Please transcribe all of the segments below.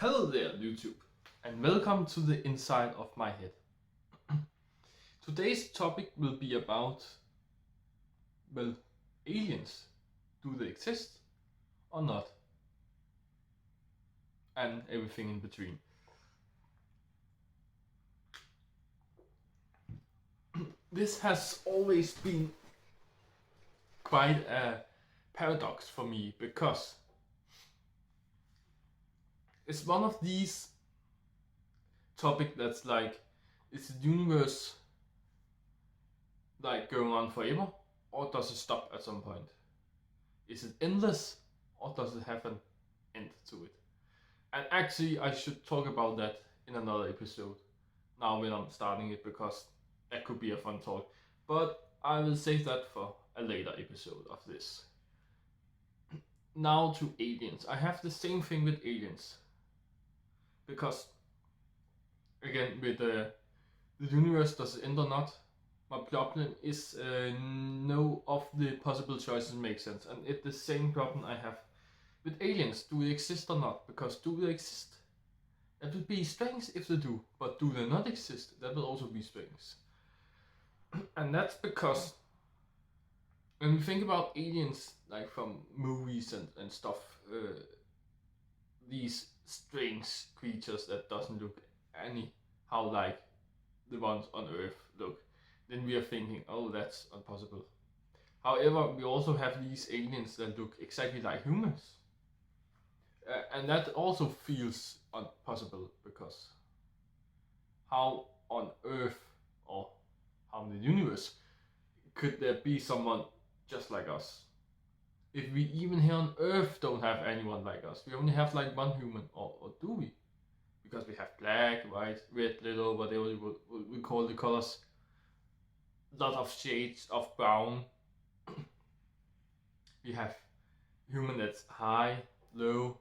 Hello there, YouTube, and welcome to the inside of my head. Today's topic will be about, well, aliens. Do they exist or not? And everything in between. This has always been quite a paradox for me because it's one of these topics that's like, is the universe like going on forever, or does it stop at some point? Is it endless, or does it have an end to it? And actually, I should talk about that in another episode now when I'm starting it, because that could be a fun talk. But I will save that for a later episode of this. Now to aliens. I have the same thing with aliens. Because, again, with the universe, does it end or not? My problem is no of the possible choices make sense. And it's the same problem I have with aliens. Do they exist or not? Because do they exist? That would be strange if they do, but do they not exist? That will also be strange. And that's because when we think about aliens, like from movies and stuff, these strange creatures that doesn't look anyhow like the ones on Earth look, then we are thinking, oh, that's impossible. However, we also have these aliens that look exactly like humans. And that also feels impossible, because how on Earth or how in the universe could there be someone just like us? If we even here on Earth don't have anyone like us, we only have like one human, or do we? Because we have black, white, red, yellow, whatever we call the colors. Lot of shades of brown. We have human that's high, low,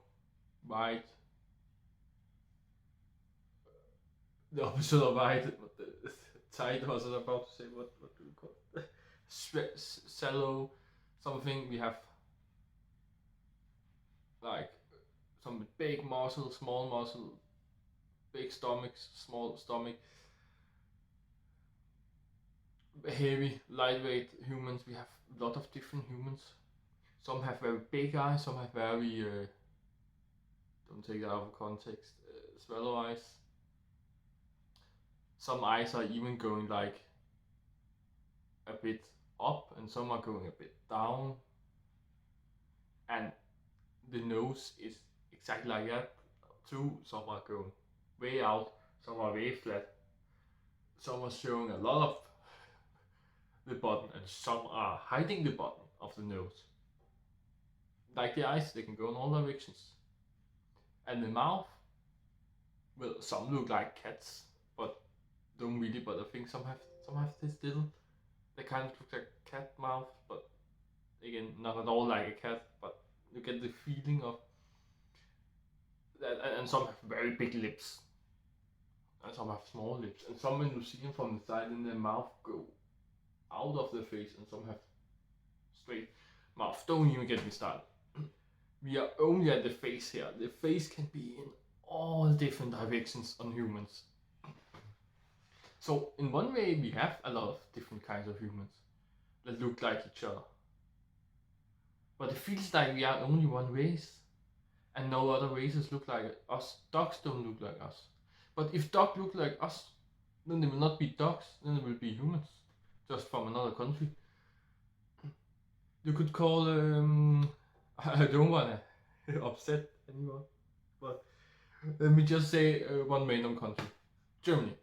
white. The opposite of white. The tight was I about to say. What do we call it? Shallow, something. We have like some big muscle, small muscle, big stomach, small stomach, heavy, lightweight humans. We have a lot of different humans. Some have very big eyes, some have very, don't take that out of context, swallow eyes. Some eyes are even going like a bit up, and some are going a bit down. And the nose is exactly like that too. Some are going way out, some are way flat, some are showing a lot of the bottom, and some are hiding the bottom of the nose. Like the eyes, they can go in all directions. And the mouth, well, some look like cats, but don't really. But I think some have this little, they kind of look like cat mouth, but again, not at all like a cat. But you get the feeling of that. And some have very big lips, and some have small lips, and some when you see them from the side, and their mouth go out of the face, and some have straight mouth. Don't even get me started. We are only at the face here. The face can be in all different directions on humans. So in one way, we have a lot of different kinds of humans that look like each other. But it feels like we are only one race, and no other races look like us. Dogs don't look like us. But if dogs look like us, then they will not be dogs, then they will be humans, just from another country. You could call, I don't wanna upset anyone, but let me just say one random country, Germany.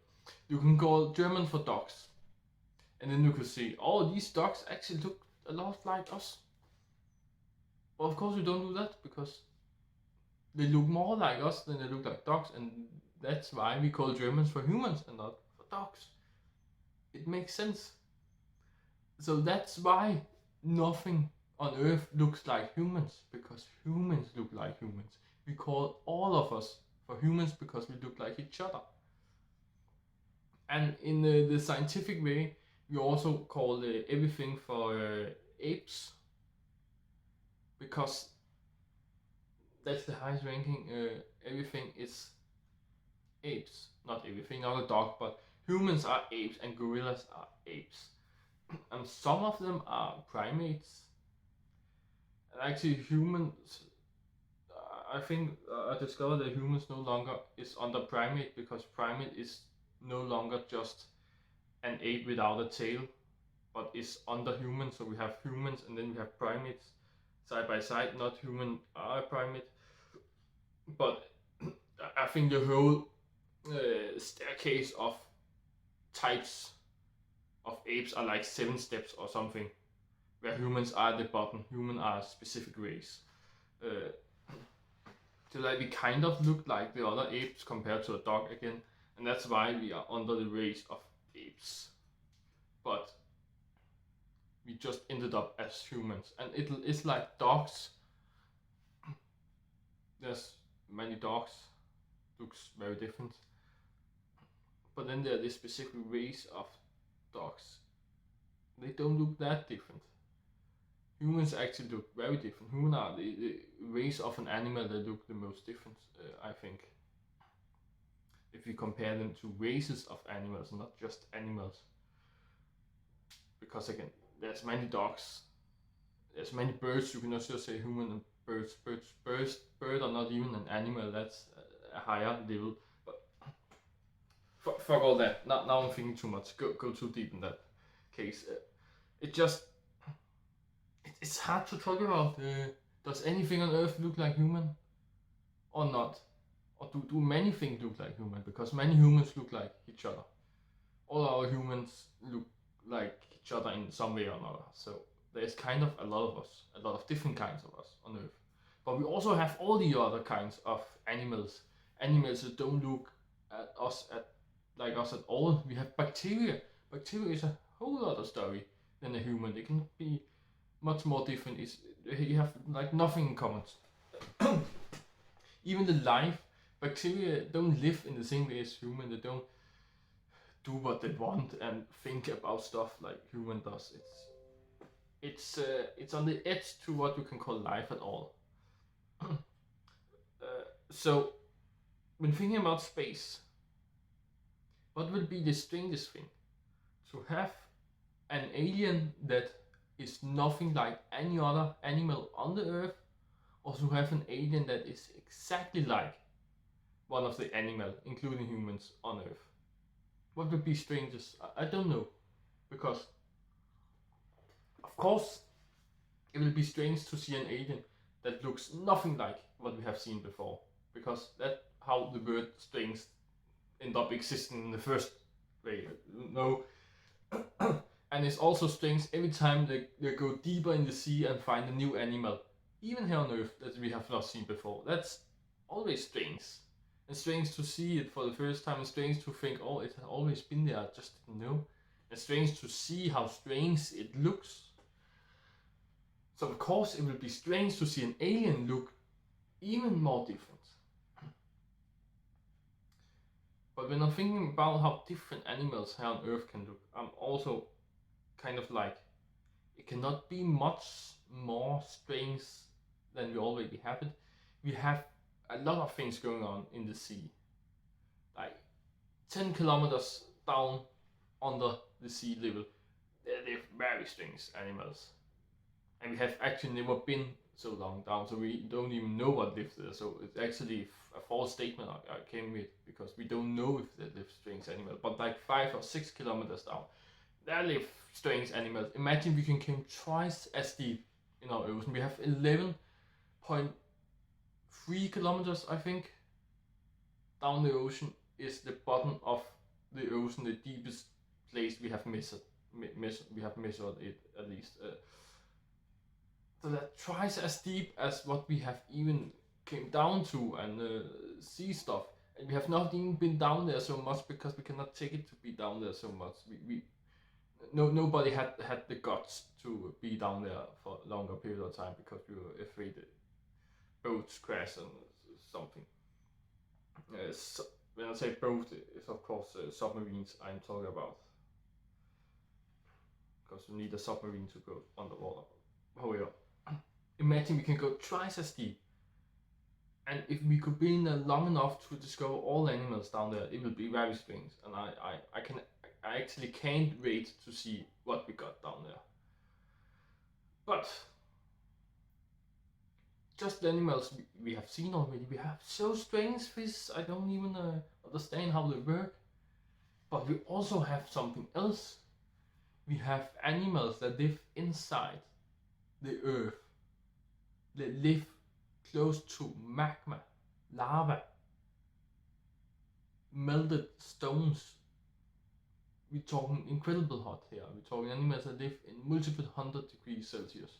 You can call German for dogs, and then you could say, oh, these dogs actually look a lot like us. Well, of course we don't do that, because they look more like us than they look like dogs, and that's why we call Germans for humans and not for dogs. It makes sense. So that's why nothing on Earth looks like humans, because humans look like humans. We call all of us for humans because we look like each other. And in the scientific way, we also call everything for apes, because that's the highest ranking. Everything is apes. Not everything, not a dog, but humans are apes and gorillas are apes. And some of them are primates. And actually, humans. I think I discovered that humans no longer is under primate because primate is no longer just an ape without a tail, but is under human. So we have humans and then we have primates side by side. Not human are a primate, but I think the whole staircase of types of apes are like 7 steps or something, where humans are at the bottom. Human are a specific race. Uh, so like we kind of look like the other apes compared to a dog again, and that's why we are under the race of apes. But we just ended up as humans, and it's like dogs. There's many dogs, looks very different. But then there's this specific race of dogs. They don't look that different. Humans actually look very different. Humans are the race of an animal that look the most different, I think. If you compare them to races of animals, not just animals. Because again, there's many dogs, there's many birds. You can also say human and birds. Bird are not even an animal. That's a higher level. But fuck all that. Now I'm thinking too much. Go too deep in that case. It just it's hard to talk about. Does anything on Earth look like human, or not? Or do many things look like human? Because many humans look like each other. All our humans look like each other in some way or another. So there's kind of a lot of us, a lot of different kinds of us on Earth. But we also have all the other kinds of animals. Animals that don't look at us like us at all. We have bacteria. Bacteria is a whole other story than a human. They can be much more different. You have like nothing in common. Even the life, bacteria don't live in the same way as human. They don't do what they want and think about stuff like human does. It's on the edge to what you can call life at all. So when thinking about space, what would be the strangest thing? To have an alien that is nothing like any other animal on the Earth, or to have an alien that is exactly like one of the animals, including humans, on Earth? What would be strangest? I don't know, because of course it will be strange to see an alien that looks nothing like what we have seen before, because that's how the word strange end up existing in the first way. No. And it's also strange every time they go deeper in the sea and find a new animal, even here on Earth, that we have not seen before. That's always strange. And strange to see it for the first time, and strange to think, oh, it has always been there, I just didn't know. And strange to see how strange it looks. So of course it will be strange to see an alien look even more different. But when I'm thinking about how different animals here on Earth can look, I'm also kind of like, it cannot be much more strange than we already have it. We have a lot of things going on in the sea. Like 10 kilometers down under the sea level, there live very strange animals. And we have actually never been so long down, so we don't even know what lives there. So it's actually a false statement I came with, because we don't know if there live strange animals. But like 5 or 6 kilometers down, there live strange animals. Imagine we can come twice as deep in our ocean. We have 11.3 kilometers, I think, down the ocean is the bottom of the ocean, the deepest place we have measured. We have measured it at least. So that twice as deep as what we have even came down to and see stuff. And we have not even been down there so much because we cannot take it to be down there so much. Nobody had the guts to be down there for a longer period of time because we were afraid that boats crash and something. So when I say boat, it's of course submarines I'm talking about, because you need a submarine to go underwater. However, imagine we can go twice as deep And if we could be in there long enough to discover all animals down there, it will be very strange. And I actually can't wait to see what we got down there. But just the animals we have seen already. We have so strange fish. I don't even understand how they work. But we also have something else. We have animals that live inside the earth. They live close to magma, lava, melted stones. We're talking incredible hot here. We're talking animals that live in multiple 100 degrees Celsius.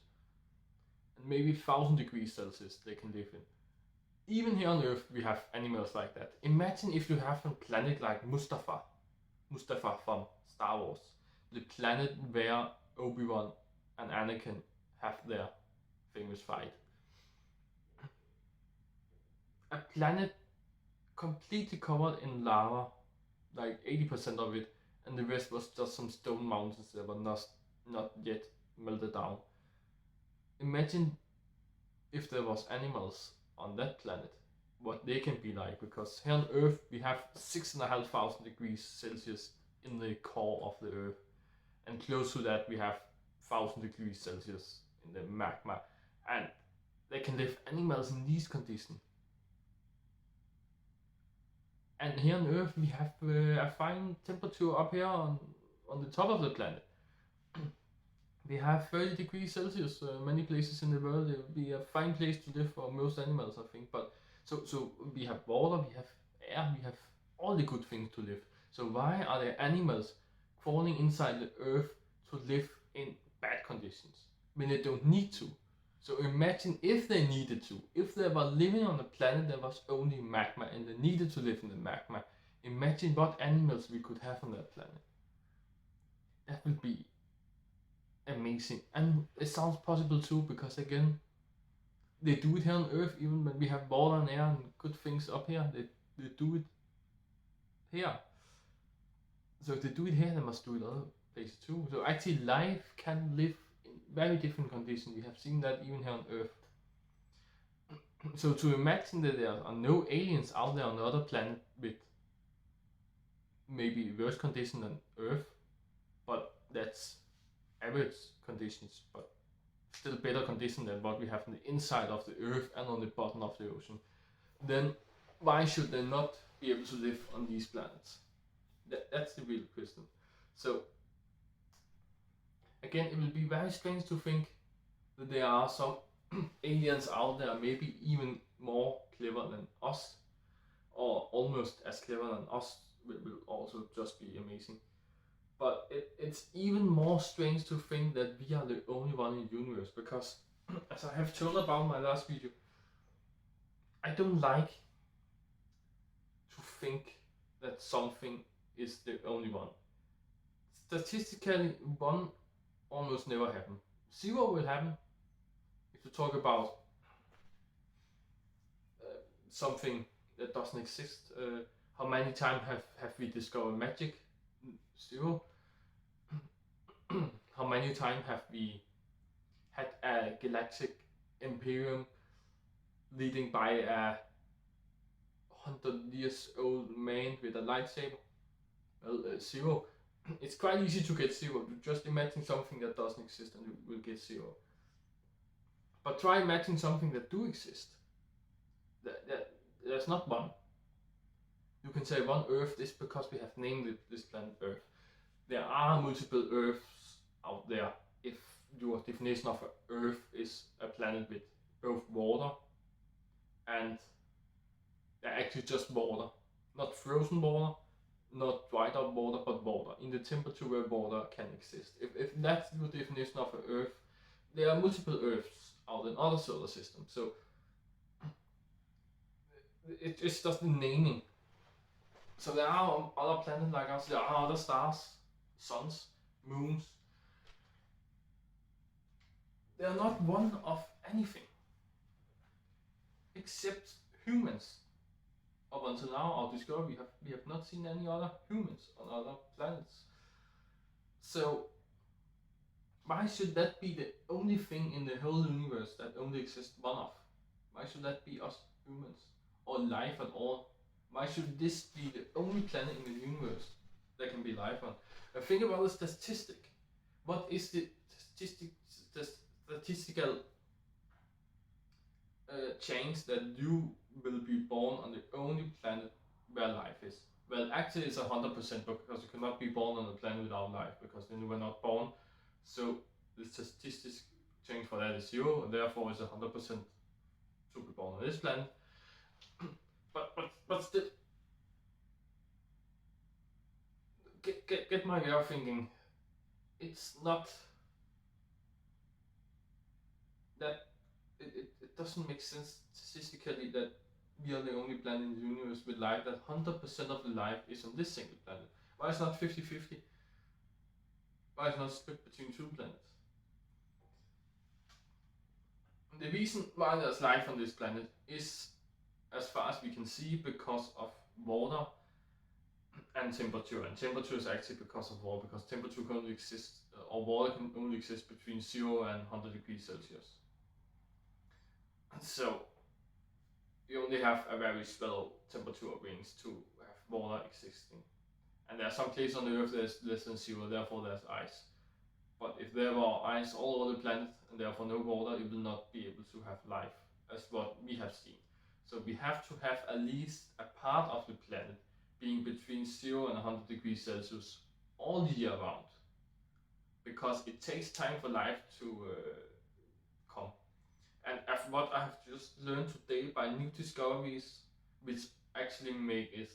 And maybe 1000 degrees Celsius they can live in. Even here on Earth we have animals like that. Imagine if you have a planet like Mustafar from Star Wars. The planet where Obi-Wan and Anakin have their famous fight. A planet completely covered in lava, like 80% of it, and the rest was just some stone mountains that were not yet melted down. Imagine if there was animals on that planet, what they can be like, because here on Earth we have 6,500 degrees Celsius in the core of the Earth, and close to that we have 1000 degrees Celsius in the magma, and they can live animals in these conditions. And here on Earth we have a fine temperature up here on the top of the planet. We have 30 degrees Celsius. Many places in the world, it would be a fine place to live for most animals, I think. But so we have water, we have air, we have all the good things to live. So why are there animals crawling inside the earth to live in bad conditions when they don't need to? So imagine if they needed to, if they were living on a planet that was only magma and they needed to live in the magma. Imagine what animals we could have on that planet. That would be amazing. And it sounds possible too, because again, they do it here on Earth. Even when we have water and air and good things up here, they do it here. So if they do it here, they must do it other places too. So actually life can live in very different conditions. We have seen that even here on Earth. So to imagine that there are no aliens out there on other planet with maybe worse conditions than Earth, but that's average conditions, but still better condition than what we have on the inside of the Earth and on the bottom of the ocean, then why should they not be able to live on these planets? That's the real question. So again, it will be very strange to think that there are some aliens out there, maybe even more clever than us, or almost as clever than us, will also just be amazing. But it's even more strange to think that we are the only one in the universe, because as I have told about my last video, I don't like to think that something is the only one. Statistically, one almost never happen. Zero will happen. If you talk about something that doesn't exist, how many times have we discovered magic? Zero. How many times have we had a galactic imperium leading by a 100 years old man with a lightsaber? Well, zero. It's quite easy to get zero. Just imagine something that doesn't exist and you will get zero. But try imagining something that do exist. There's not one. You can say one Earth is because we have named this planet Earth. There are multiple Earths out there. If your definition of Earth is a planet with both water and actually just water, not frozen water, not dried up water, but water in the temperature where water can exist. If that's your definition of an Earth, there are multiple Earths out in other solar systems. So it's just the naming. So there are other planets like us, there are other stars, suns, moons. They are not one of anything except humans. Up until now, our discovery, we have not seen any other humans on other planets. So why should that be the only thing in the whole universe that only exists one of? Why should that be us? humans or life at all? Why should this be the only planet in the universe that can be life on? And think about the statistic. What is the statistical chance that you will be born on the only planet where life is? Well, actually, it's 100% because you cannot be born on a planet without life, because then you were not born. So the statistics change for that is 0, and therefore it's 100% to be born on this planet. but still, get my way of thinking. It's not that it doesn't make sense statistically that we are the only planet in the universe with life, that 100% of the life is on this single planet. Why is not 50-50? Why is not split between 2 planets? The reason why there's life on this planet is, as far as we can see, because of water and temperature. And temperature is actually because of water, because temperature can only exist, or water can only exist between 0 and 100 degrees Celsius. And so you only have a very shallow temperature range to have water existing. And there are some places on the Earth there's less than 0, therefore there's ice. But if there were ice all over the planet and therefore no water, it will not be able to have life, as what we have seen. So we have to have at least a part of the planet being between 0 and 100 degrees Celsius all year round, because it takes time for life to come. And what I have just learned today by new discoveries, which actually make it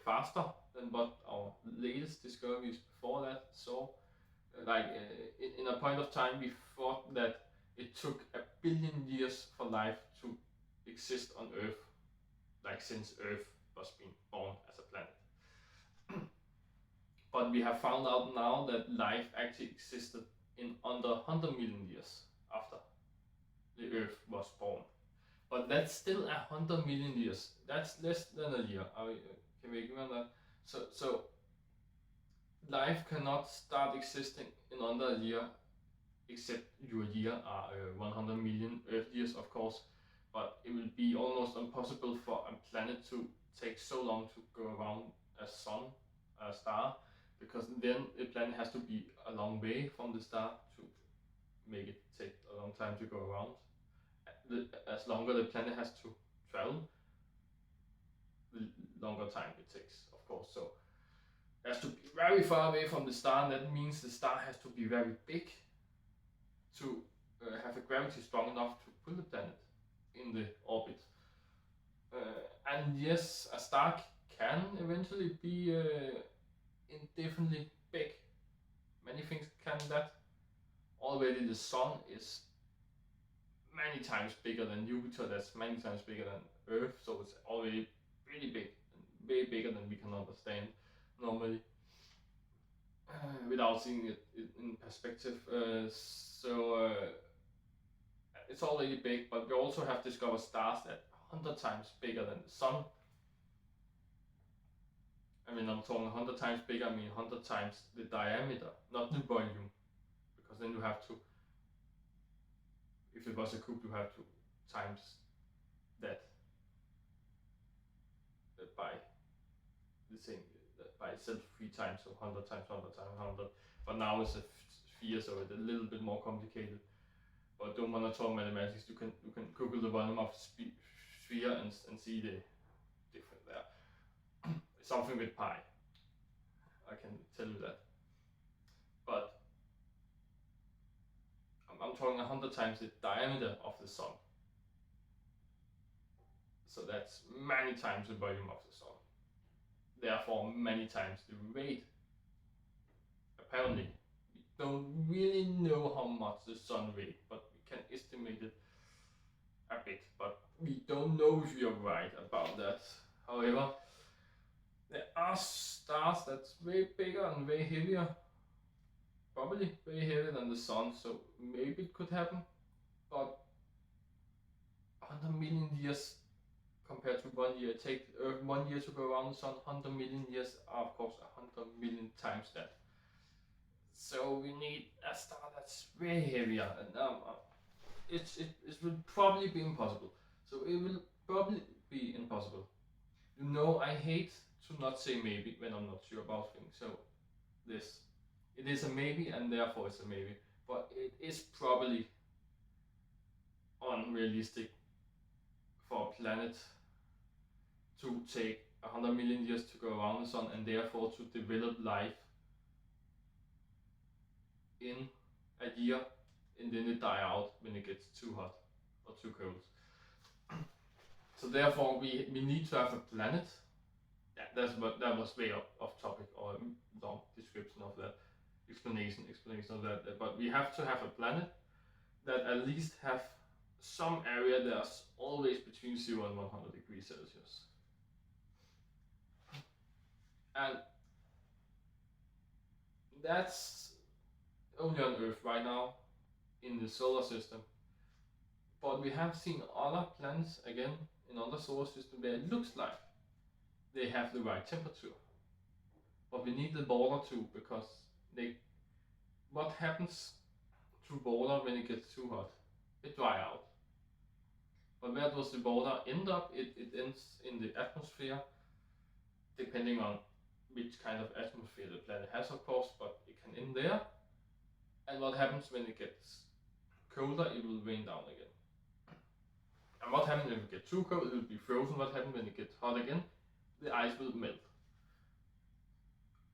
faster than what our latest discoveries before that saw. In a point of time, we thought that it took 1 billion years for life to exist on Earth, like since Earth was being born as a planet. But we have found out now that life actually existed in under 100 million years after the Earth was born. But that's still 100 million years. That's less than a year. Can we agree on that? So life cannot start existing in under a year, except your year are 100 million Earth years, of course. But it will be almost impossible for a planet to take so long to go around a sun, a star, because then the planet has to be a long way from the star to make it take a long time to go around. As longer the planet has to travel, the longer time it takes, of course. So it has to be very far away from the star, and that means the star has to be very big to have a gravity strong enough to pull the planet in the orbit. And yes, a star can eventually be indefinitely big. Many things can that. Already the sun is many times bigger than Jupiter, that's many times bigger than Earth, so it's already pretty big, way bigger than we can understand normally, without seeing it in perspective. It's already big, but we also have discovered stars that are 100 times bigger than the sun. I mean, I'm talking 100 times bigger, I mean 100 times the diameter, not the volume, because then you have to, if it was a cube, you have to times that by the same, by itself 3 times, so 100 times 100 times 100. But now it's a sphere, so it's a little bit more complicated. But don't want to talk mathematics, you can Google the volume of sphere and see the difference there. Something with pi, I can tell you that. But I'm talking 100 times the diameter of the sun. So that's many times the volume of the sun. Therefore, many times the weight. Apparently, we don't really know how much the sun weighs, but we can estimate it a bit. But we don't know if we are right about that. However, there are stars that's way bigger and way heavier. Probably way heavier than the sun, so maybe it could happen. But 100 million years compared to 1 year, it takes Earth 1 year to go around the sun. 100 million years are of course 100 million times that. So we need a star that's way heavier, and it will probably be impossible. So it will probably be impossible. You know, I hate to not say maybe when I'm not sure about things. So it is a maybe, and therefore it's a maybe. But it is probably unrealistic for a planet to take 100 million years to go around the sun, and therefore to develop life in a year, and then it die out when it gets too hot or too cold. So therefore we need to have a planet. Yeah, that was way off topic, or a long description of that, explanation of that. But we have to have a planet that at least have some area that's always between 0 and 100 degrees Celsius. And that's only on Earth right now in the solar system. But we have seen other planets again in other solar systems where it looks like they have the right temperature. But we need the border too, because what happens to border when it gets too hot? It dry out. But where does the border end up? It ends in the atmosphere, depending on which kind of atmosphere the planet has, of course, but it can end there. And what happens when it gets colder? It will rain down again. And what happens if it gets too cold? It will be frozen. What happens when it gets hot again? The ice will melt.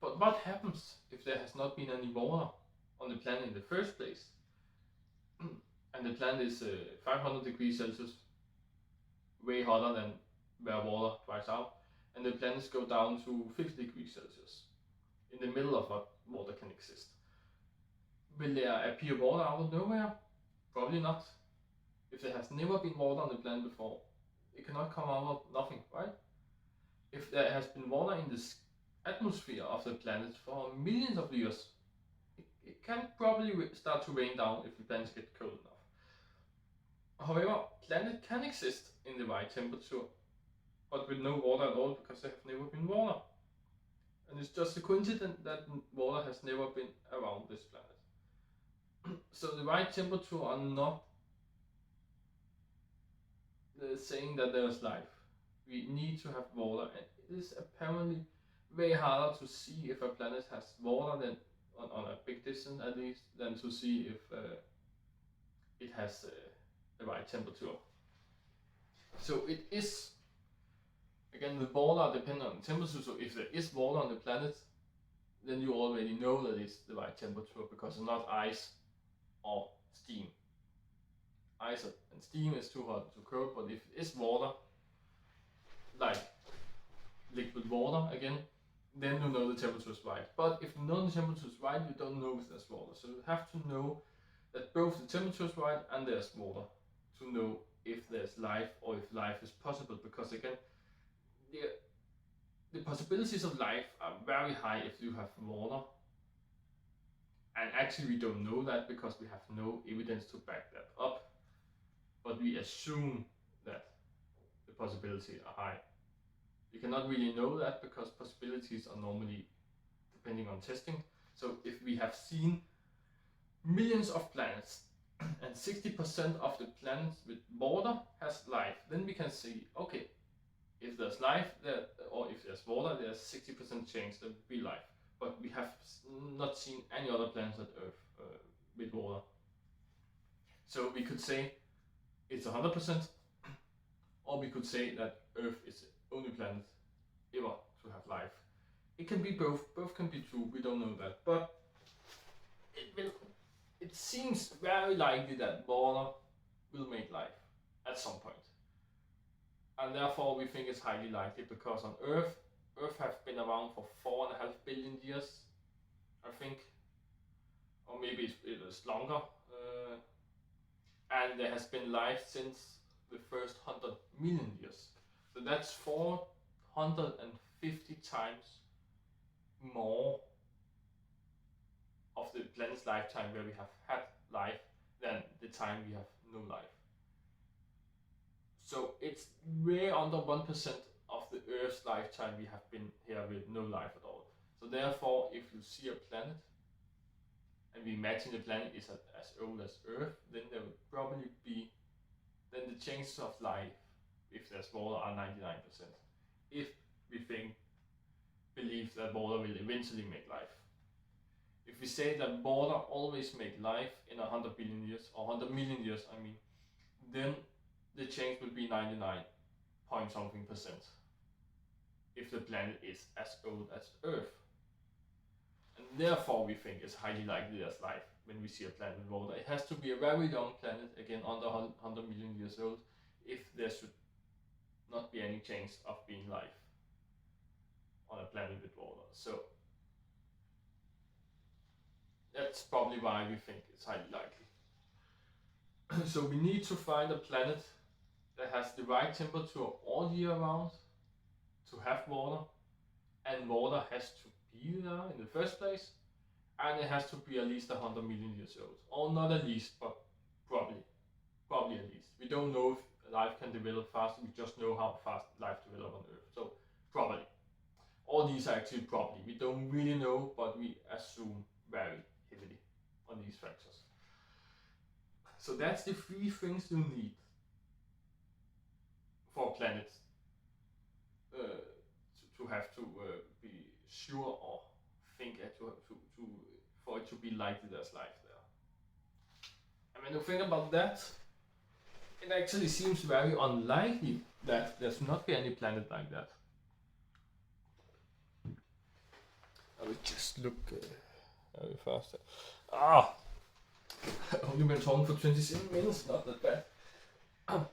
But what happens if there has not been any water on the planet in the first place? And the planet is 500 degrees Celsius, way hotter than where water dries out, and the planets go down to 50 degrees Celsius, in the middle of what water can exist. Will there appear water out of nowhere? Probably not. If there has never been water on the planet before, it cannot come out of nothing, right? If there has been water in the atmosphere of the planet for millions of years, it can probably start to rain down if the planets get cold enough. However, planets can exist in the right temperature, but with no water at all, because there have never been water. And it's just a coincidence that water has never been around this planet. So the right temperature are not saying that there's life. We need to have water, and it is apparently way harder to see if a planet has water than on a big distance, at least, than to see if it has the right temperature. So it is, again, the border depends on the temperature. So if there is water on the planet, then you already know that it's the right temperature, because it's not ice or steam. Ice and steam is too hot, too cold. But if it is water, like liquid water again, then you know the temperature is right. But if you know the temperature is right, you don't know if there's water. So you have to know that both the temperature is right and there's water to know if there's life or if life is possible. Because again, the possibilities of life are very high if you have water. And actually we don't know that because we have no evidence to back that up. But we assume that the possibilities are high. You cannot really know that because possibilities are normally depending on testing. So if we have seen millions of planets and 60% of the planets with water has life, then we can see, okay, if there's life there, or if there's water, there's 60% chance there will be life. But we have not seen any other planets on Earth with water. So we could say it's 100%, or we could say that Earth is the only planet ever to have life. It can be both. Both can be true. We don't know that, but it seems very likely that water will make life at some point. And therefore we think it's highly likely, because on Earth has been around for 4.5 billion years, I think, or maybe it is longer. And there has been life since the first 100 million years. So that's 450 times more of the planet's lifetime where we have had life than the time we have no life. So it's way under 1% of the Earth's lifetime we have been here with no life at all. So therefore, if you see a planet, and we imagine the planet is as old as Earth, then there would probably be, then the chances of life if there's water are 99%. If we believe that water will eventually make life. If we say that water always make life in 100 billion years, or 100 million years, I mean, then the change will be 99 point something percent. If the planet is as old as Earth. And therefore we think it's highly likely there's life when we see a planet with water. It has to be a very young planet, again under 100 million years old, if there should not be any chance of being life on a planet with water. So that's probably why we think it's highly likely. So we need to find a planet that has the right temperature all year round to have water, and water has to be there in the first place, and it has to be at least 100 million years old. Or not at least, but probably at least. We don't know if life can develop fast, we just know how fast life develops on Earth. So probably. All these are actually probably. We don't really know, but we assume very heavily on these factors. So that's the three things you need for a planet to have to be sure or think for it to be likely there's life there. And when you think about that, it actually seems very unlikely that there's not be any planet like that. I will just look very fast. I've only been talking for 27 minutes, not that bad.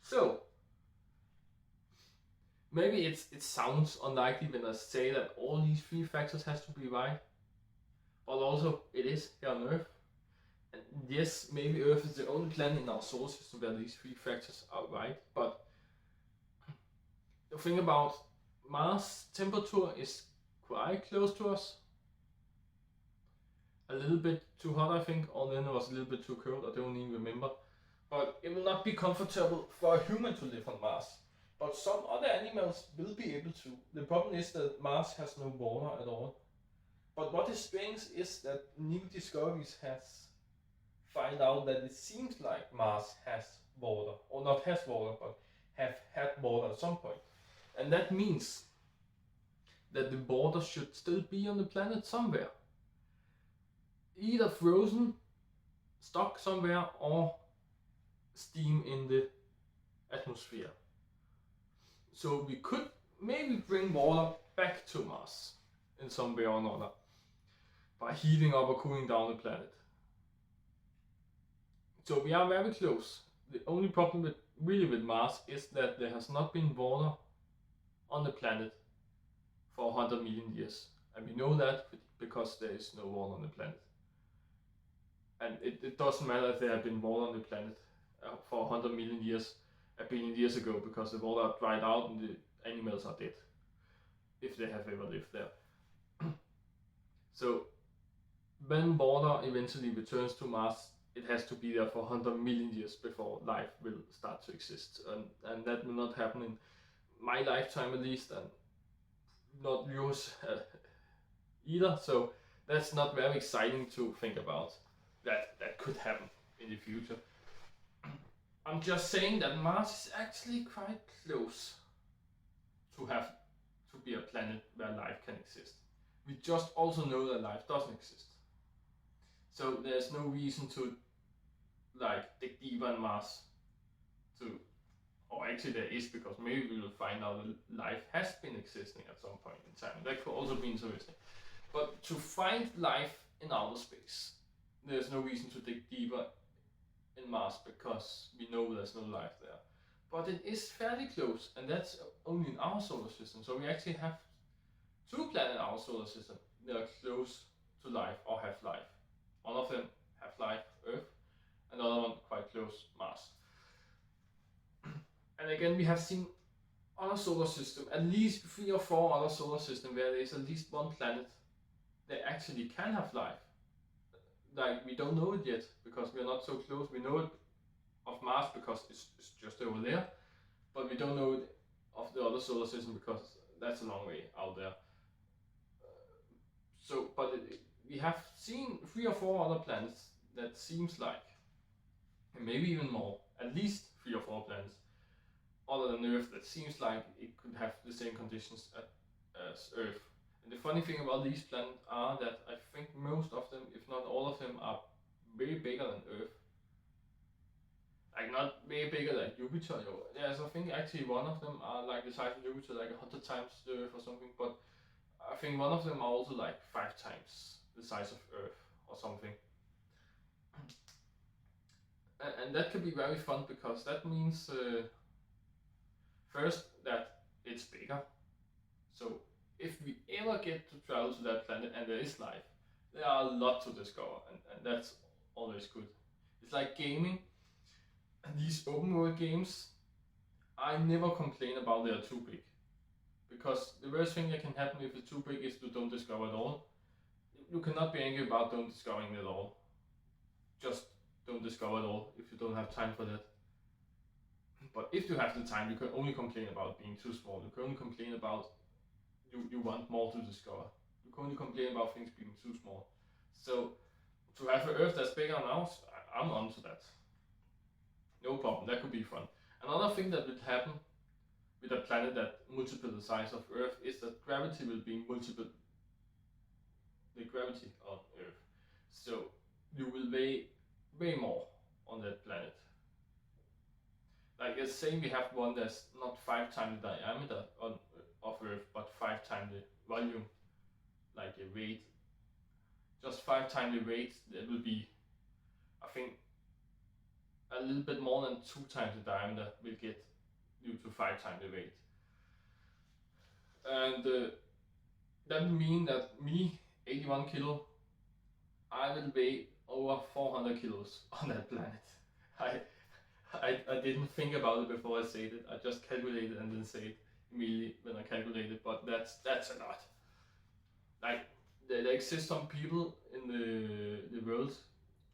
So, maybe it sounds unlikely when I say that all these three factors has to be right, but also it is here on Earth. And yes, maybe Earth is the only planet in our solar system where these three factors are right, but the thing about Mars temperature is quite close to us. A little bit too hot, I think, or then it was a little bit too cold, I don't even remember. But it will not be comfortable for a human to live on Mars. But some other animals will be able to. The problem is that Mars has no water at all. But what is strange is that new discoveries has find out that it seems like Mars has water, or not has water, but have had water at some point. And that means that the water should still be on the planet somewhere. Either frozen, stuck somewhere, or steam in the atmosphere. So we could maybe bring water back to Mars in some way or another by heating up or cooling down the planet. So we are very close. The only problem with Mars is that there has not been water on the planet for 100 million years. And we know that because there is no water on the planet. And it doesn't matter if there had been water on the planet for 100 million years, a billion years ago, because the water dried out and the animals are dead, if they have ever lived there. So when water eventually returns to Mars, it has to be there for 100 million years before life will start to exist. And that will not happen in my lifetime at least, and not yours either. So that's not very exciting to think about that could happen in the future. I'm just saying that Mars is actually quite close to be a planet where life can exist. We just also know that life doesn't exist. So there's no reason to dig deeper on Mars or actually there is, because maybe we will find out that life has been existing at some point in time. That could also be interesting. But to find life in outer space, there's no reason to dig deeper in Mars because we know there's no life there. But it is fairly close, and that's only in our solar system. So we actually have two planets in our solar system that are close to life or have life. One of them have life, Earth, another one quite close, Mars. And again, we have seen other solar systems, at least 3 or 4 other solar systems where there is at least one planet that actually can have life. We don't know it yet because we are not so close. We know it of Mars because it's just over there, but we don't know it of the other solar system because that's a long way out there. We have seen 3 or 4 other planets that seems like, and maybe even more, at least 3 or 4 planets other than Earth that seems like it could have the same conditions as Earth. And the funny thing about these planets are that I think most of them, if not all of them, are way bigger than Earth. Like not way bigger than Jupiter. Yes, I think actually one of them are like the size of Jupiter, like 100 times the Earth or something. But I think one of them are also like 5 times the size of Earth or something. And that could be very fun because that means first that it's bigger. So if we ever get to travel to that planet and there is life, there are a lot to discover, and that's always good. It's like gaming, and these open world games, I never complain about they are too big. Because the worst thing that can happen if it's too big is you don't discover at all. You cannot be angry about don't discovering at all. Just don't discover at all if you don't have time for that. But if you have the time, you can only complain about being too small. You can only complain about you want more to discover. You can only complain about things being too small. So to have an Earth that's bigger than ours, I'm onto that. No problem, that could be fun. Another thing that would happen with a planet that multiple the size of Earth is that gravity will be multiple the gravity on Earth. So you will weigh way more on that planet. Like let's say we have one that's not 5 times the diameter of Earth, but 5 times the volume, like a weight. Just 5 times the weight, that will be, I think, a little bit more than 2 times the diameter will get you to 5 times the weight. And that will mean that me, 81 kilo, I will weigh over 400 kilos on that planet. I didn't think about it before I said it. I just calculated and then said it immediately when I calculated, but that's a lot. Like there exist some people in the world,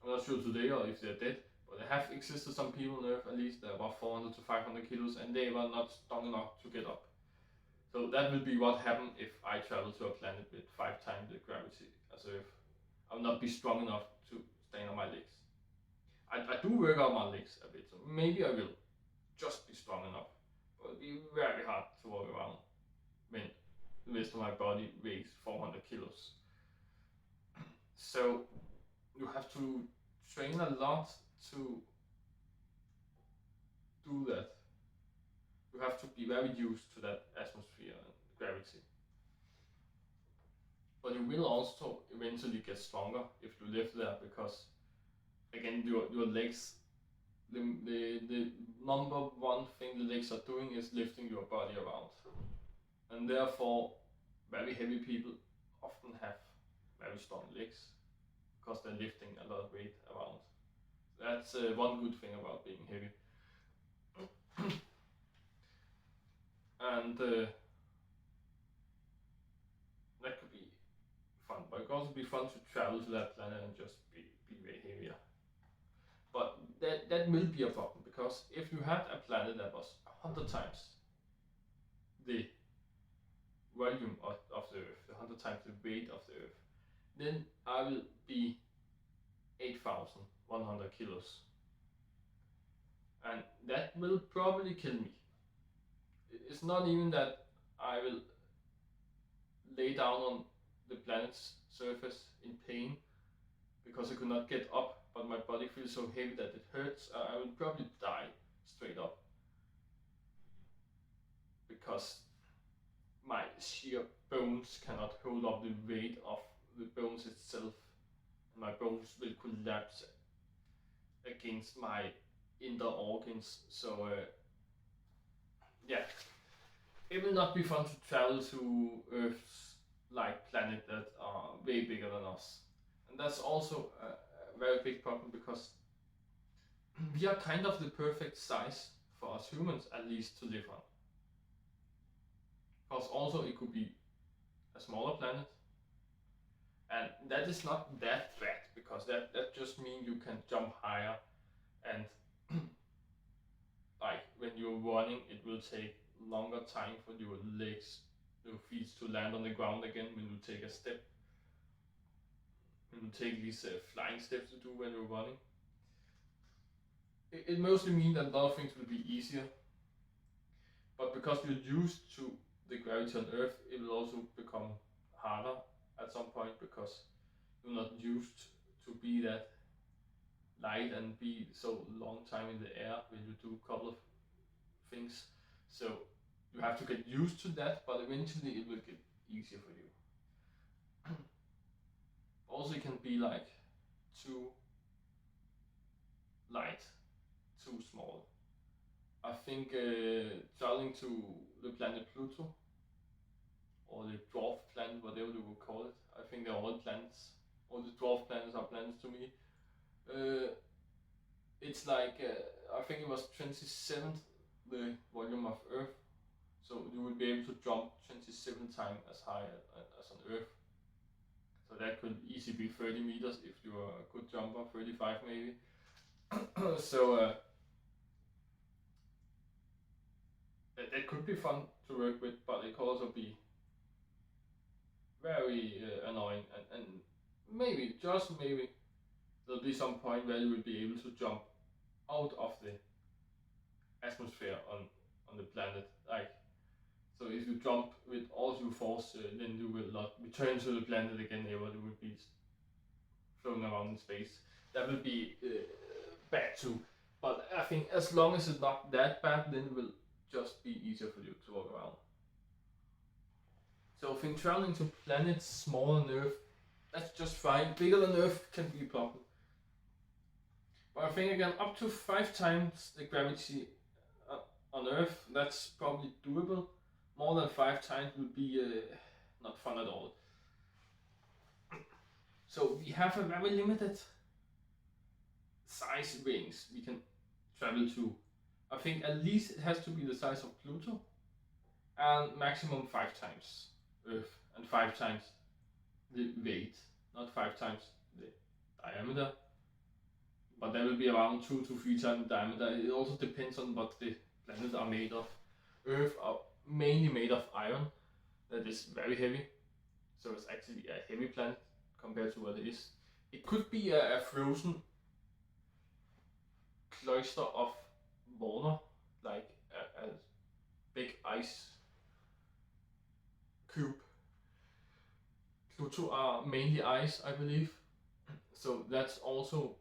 I'm not sure today or if they're dead, but there have existed some people on Earth at least that are about 400 to 500 kilos and they were not strong enough to get up. So that will be what happened if I travel to a planet with 5 times the gravity as Earth. I will not be strong enough to stand on my legs. I do work out my legs a bit, so maybe I will just be strong enough. But it'll be very hard to walk around when the rest of my body weighs 400 kilos. So you have to train a lot to do that. You have to be very used to that atmosphere and gravity. But you will also eventually get stronger if you live there because again your legs, the number one thing the legs are doing is lifting your body around. And therefore very heavy people often have very strong legs because they're lifting a lot of weight around. That's one good thing about being heavy. And that could be fun, but it could also be fun to travel to that planet and just be way heavier. But that will be a problem because if you had a planet that was 100 times the volume of the Earth, 100 times the weight of the Earth, then I will be 8,100 kilos. And that will probably kill me. It's not even that I will lay down on the planet's surface in pain because I could not get up, but my body feels so heavy that it hurts. I will probably die straight up because my sheer bones cannot hold up the weight of the bones itself, and my bones will collapse against my inner organs. So yeah, it will not be fun to travel to Earth's like planet that are way bigger than us. And that's also a very big problem because we are kind of the perfect size for us humans at least to live on. Because also it could be a smaller planet, and that is not that bad because that just means you can jump higher, and like when you're running it will take longer time for your legs, your feet to land on the ground again when you take a step. When you take these flying steps to do when you're running. It mostly means that a lot of things will be easier. but because you're used to the gravity on Earth, it will also become harder at some point because you're not used to be that light and be so long time in the air when you do a couple of things. So you have to get used to that, but eventually it will get easier for you. Also, it can be like too light, too small. I think traveling to the planet Pluto, or the dwarf planet, whatever you would call it. I think they're all planets. All the dwarf planets are planets to me. It's like, I think it was 27th the volume of Earth. So you would be able to jump 27 times as high as on Earth. So that could easily be 30 meters if you are a good jumper, 35 maybe. So that could be fun to work with, but it could also be very annoying, and maybe, just maybe, there'll be some point where you will be able to jump out of the atmosphere on the planet. Like, so if you jump with all your force, then you will not return to the planet again ever. You will be floating around in space. That will be bad too. But I think as long as it's not that bad, then it will just be easier for you to walk around. So I think traveling to planets smaller than Earth, that's just fine. Bigger than Earth can be a problem. But I think again, up to 5 times the gravity on Earth, that's probably doable. More than 5 times would be not fun at all. So we have a very limited size rings we can travel to. I think at least it has to be the size of Pluto, and maximum 5 times Earth, and 5 times the weight, not 5 times the diameter, but that will be around 2 to 3 times the diameter. It also depends on what the planets are made of. Earth are mainly made of iron, that is very heavy, so it's actually a heavy planet compared to what it is. It could be a frozen cluster of water, like a big ice cube. Pluto are mainly ice, I believe, so that's also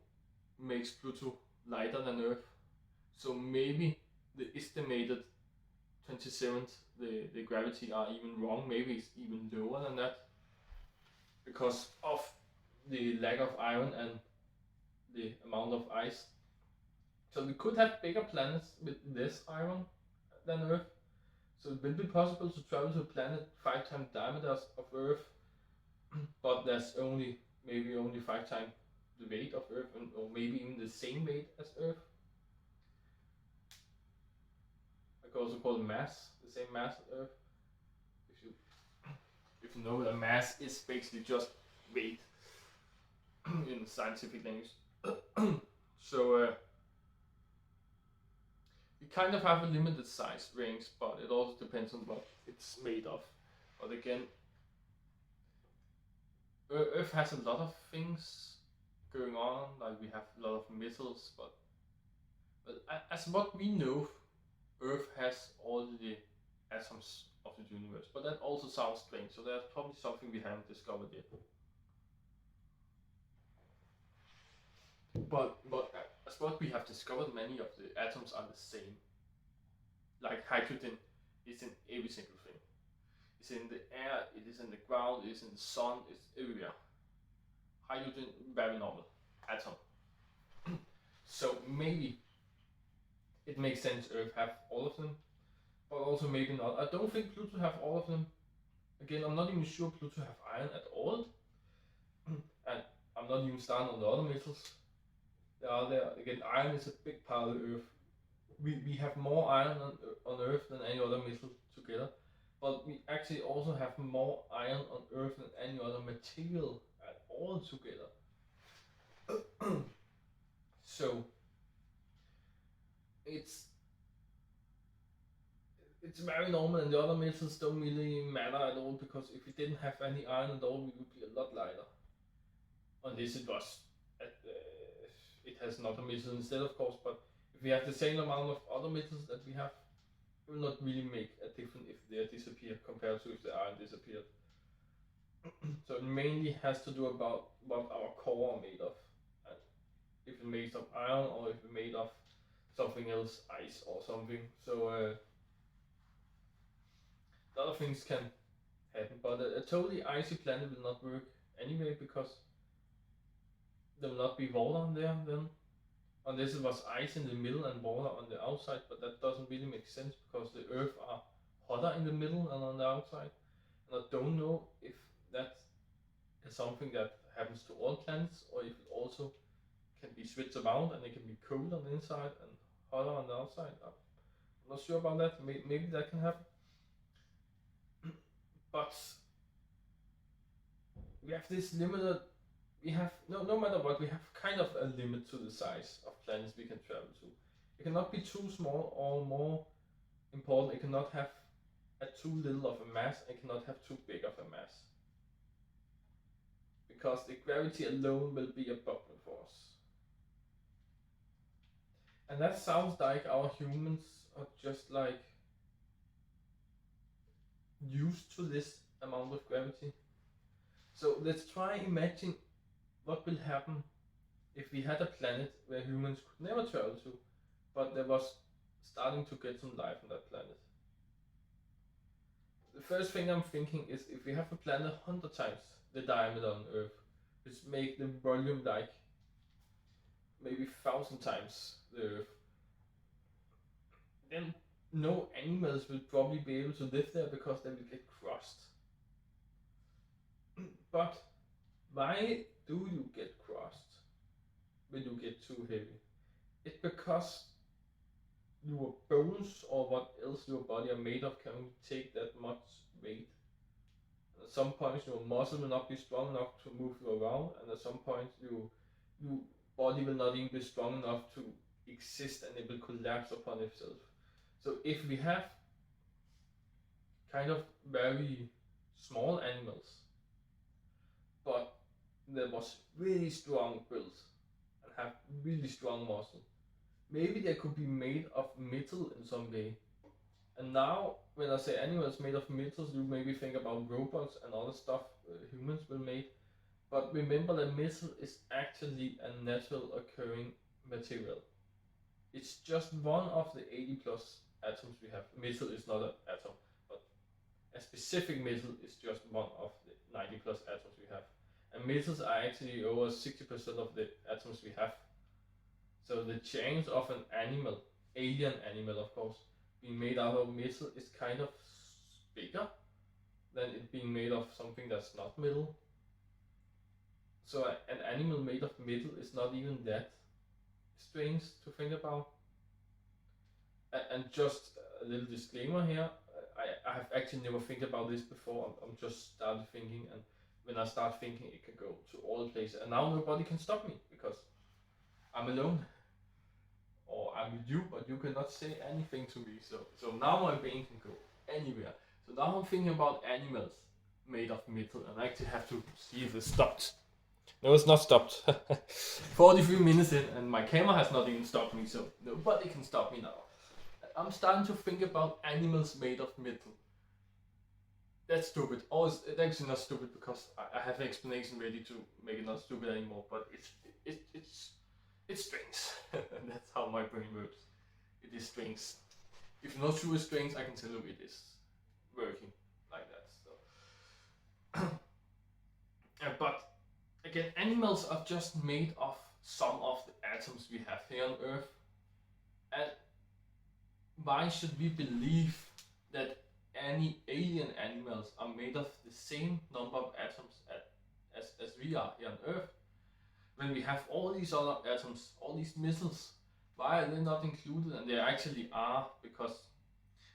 makes Pluto lighter than Earth. So maybe the estimated 27th, the gravity are even wrong. Maybe it's even lower than that because of the lack of iron and the amount of ice. So we could have bigger planets with less iron than Earth. So it will be possible to travel to a planet 5 times diameters of Earth, but that's maybe only 5 times the weight of Earth, or maybe even the same weight as Earth. I could also call it mass, the same mass as Earth. If you know that mass is basically just weight in scientific language. So we kind of have a limited size range, but it also depends on what it's made of. But again, Earth has a lot of things going on, like we have a lot of metals, but as what we know, Earth has all the atoms of the universe. But that also sounds strange, so there's probably something we haven't discovered yet. But as what we have discovered, many of the atoms are the same. Like hydrogen is in every single thing. It's in the air, it is in the ground, it is in the sun, it's everywhere. Hydrogen, very normal atom. So maybe it makes sense Earth have all of them, but also maybe not. I don't think Pluto have all of them. Again, I'm not even sure Pluto have iron at all. And I'm not even starting on the other metals. They are there. Again, iron is a big part of the Earth. We have more iron on Earth than any other metal together. But we actually also have more iron on Earth than any other material at all together. So it's very normal, and the other metals don't really matter at all, because if we didn't have any iron at all, we would be a lot lighter. Unless it was, it has another metal instead, of course, but if we have the same amount of other metals that we have, it will not really make a difference if they disappear compared to if they aren't disappeared. So it mainly has to do about what our core are made of, and if it's made of iron or if it's made of something else, ice or something. So a lot of things can happen, but a totally icy planet will not work anyway because there will not be water there then, unless it was ice in the middle and water on the outside, but that doesn't really make sense because the Earth are hotter in the middle and on the outside, and I don't know if that is something that happens to all planets or if it also can be switched around and it can be cold on the inside and hotter on the outside. I'm not sure about that. Maybe that can happen. But we have this limited. We have no matter what, we have kind of a limit to the size of planets we can travel to. It cannot be too small or more important. It cannot have too little of a mass. It cannot have too big of a mass. Because the gravity alone will be a problem for us. And that sounds like our humans are just like used to this amount of gravity. So let's try imagine what will happen if we had a planet where humans could never travel to, but there was starting to get some life on that planet. The first thing I'm thinking is if we have a planet 100 times the diameter on Earth, which make the volume like maybe 1,000 times the Earth, then no animals will probably be able to live there because they will get crushed. But why do you get crushed when you get too heavy? It's because your bones or what else your body are made of can only take that much weight. And at some points your muscle will not be strong enough to move you around, and at some points your body will not even be strong enough to exist and it will collapse upon itself. So if we have kind of very small animals, but that was really strong built and have really strong muscle, maybe they could be made of metal in some way. And now when I say animals made of metals, you maybe think about robots and other stuff humans will make. But remember that metal is actually a natural occurring material. It's just one of the 80 plus atoms we have. Metal is not an atom, but a specific metal is just one of the 90 plus atoms we have. And metals are actually over 60% of the atoms we have. So the chance of an animal, alien animal of course, being made out of metal is kind of bigger than it being made of something that's not metal. So an animal made of metal is not even that strange to think about. And just a little disclaimer here, I have actually never think about this before. I'm just started thinking, and when I start thinking it can go to all places, and now nobody can stop me because I'm alone. Or I'm with you, but you cannot say anything to me. So now my brain can go anywhere. So now I'm thinking about animals made of metal, and I actually have to see if it's stopped. No, it's not stopped. 43 minutes in, and my camera has not even stopped me, so nobody can stop me now. I'm starting to think about animals made of metal. That's stupid. Or it's actually not stupid because I have an explanation ready to make it not stupid anymore, but it's strange. That's how my brain works. It is strange. If you're not sure it's strange, I can tell you it is working like that. So. But again, animals are just made of some of the atoms we have here on Earth. And why should we believe that any alien animals are made of the same number of atoms as we are here on Earth? When we have all these other atoms, all these metals, why are they not included? And they actually are, because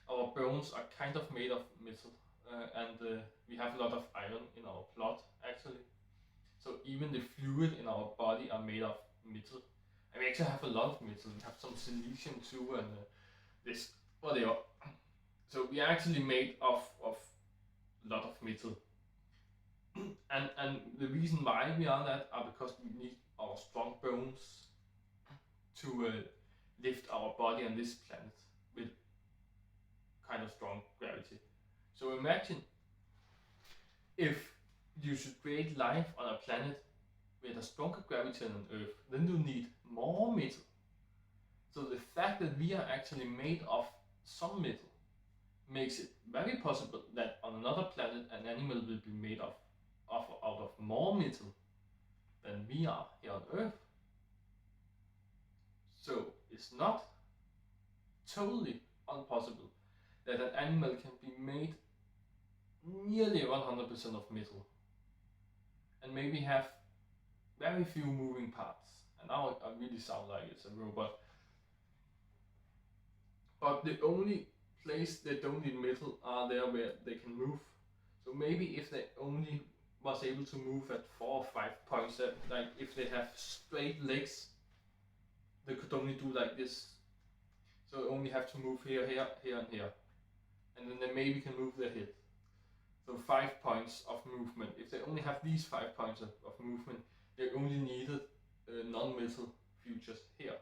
our bones are kind of made of metal, and we have a lot of iron in our blood actually. So even the fluid in our body are made of metal. And we actually have a lot of metal. We have some silicium too, and this whatever. So we are actually made of a lot of metal. And the reason why we are that are because we need our strong bones to lift our body on this planet with. of strong gravity. So imagine if you should create life on a planet with a stronger gravity than Earth, then you need more metal. So the fact that we are actually made of some metal makes it very possible that on another planet an animal will be made out of more metal than we are here on Earth. So it's not totally impossible that an animal can be made nearly 100% of metal and maybe have very few moving parts. And now I really sound like it's a robot. But the only place they don't need metal are there where they can move. So maybe if they only was able to move at 4 or 5 points, like if they have straight legs, they could only do like this. So they only have to move here, here, here, and here. And then they maybe can move their head. So 5 points of movement. If they only have these 5 points of movement, they only needed non-metal features here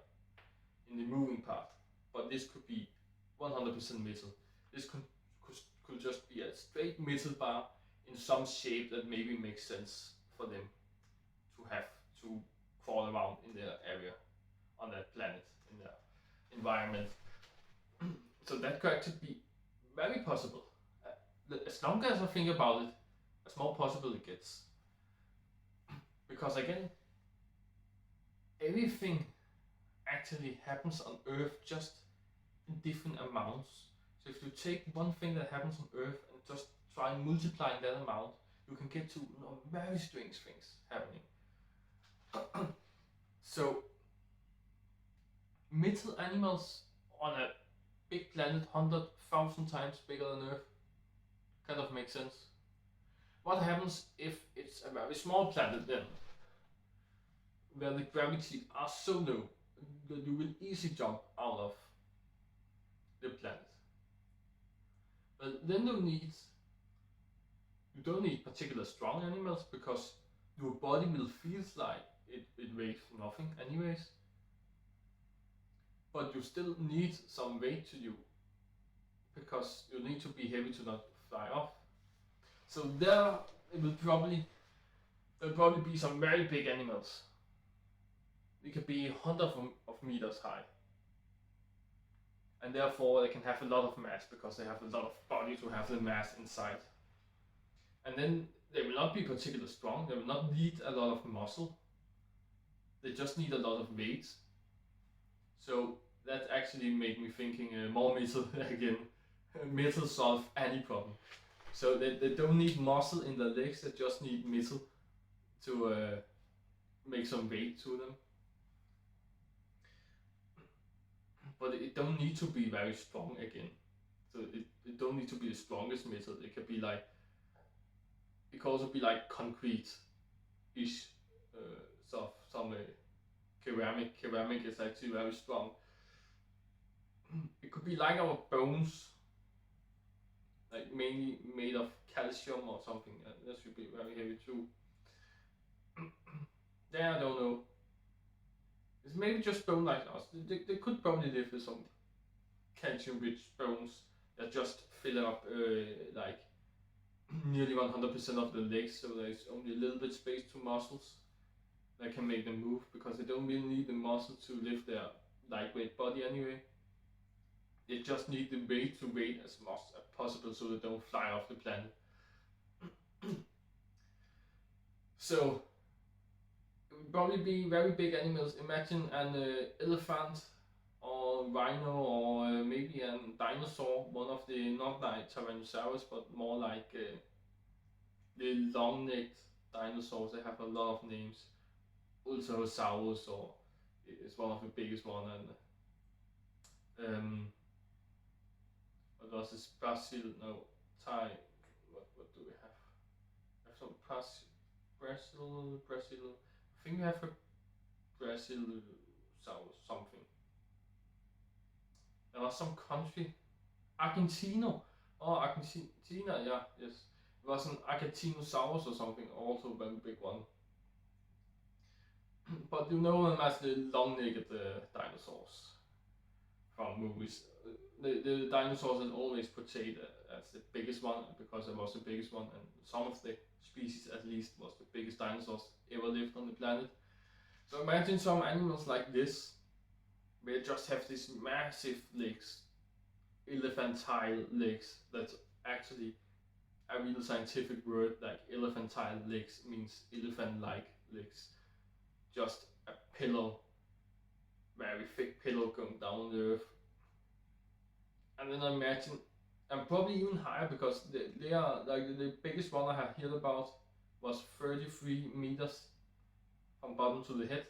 in the moving part. But this could be 100% metal. This could just be a straight metal bar in some shape that maybe makes sense for them to have to crawl around in their area on that planet, in their environment. So that could actually be very possible. As long as I think about it, as more possible it gets. Because again, everything actually happens on Earth just in different amounts. So if you take one thing that happens on Earth and just try multiplying that amount, you can get to very strange things happening. So metal animals on a big planet 100,000 times bigger than Earth kind of makes sense. What happens if it's a very small planet then, where the gravity are so low that you will easily jump out of the planet? But then you don't need particular strong animals, because your body will feel like it weighs nothing anyways. But you still need some weight to you, because you need to be heavy to not fly off. So there'll probably be some very big animals. They could be hundreds of meters high. And therefore they can have a lot of mass, because they have a lot of body to have the mass inside. And then they will not be particularly strong, they will not need a lot of muscle. They just need a lot of weight. So that actually made me thinking more metal again. Metal solve any problem. So they don't need muscle in their legs, they just need metal to make some weight to them. But it don't need to be very strong again. So it don't need to be the strongest metal. It could be like, it could also be like concrete-ish stuff. Some ceramic. Ceramic is actually very strong. It could be like our bones, like mainly made of calcium or something. That should be very heavy too. Yeah, I don't know. It's maybe just bone like us. They could probably live with some calcium-rich bones that just fill up like nearly 100% of the legs, so there's only a little bit space to muscles that can make them move, because they don't really need the muscle to lift their lightweight body anyway. They just need the weight to weigh as much as possible so they don't fly off the planet. So it would probably be very big animals. Imagine an elephant or rhino, or maybe a dinosaur, one of the, not like Tyrannosaurus, but more like the long-necked dinosaurs. They have a lot of names. Ultrasaurus, or is one of the biggest one, and what was this? Brazil? No, Thai. What do we have? We have some Brazil. I think we have a Brazilsaurus something. There was some country, Argentina. Oh, Argentina, yeah, yes. It was an Argentinosaurus or something, also a very big one. But you know them as the long-legged dinosaurs from movies. the dinosaurs are always portrayed as the biggest one because it was the biggest one, and some of the species at least was the biggest dinosaurs ever lived on the planet. So imagine some animals like this, where just have these massive legs, elephantine legs. That's actually a real scientific word. Like elephantine legs means elephant-like legs. Just a pillow, very thick pillow going down the earth. And then imagine, and probably even higher because they are like the biggest one I have heard about was 33 meters from bottom to the head.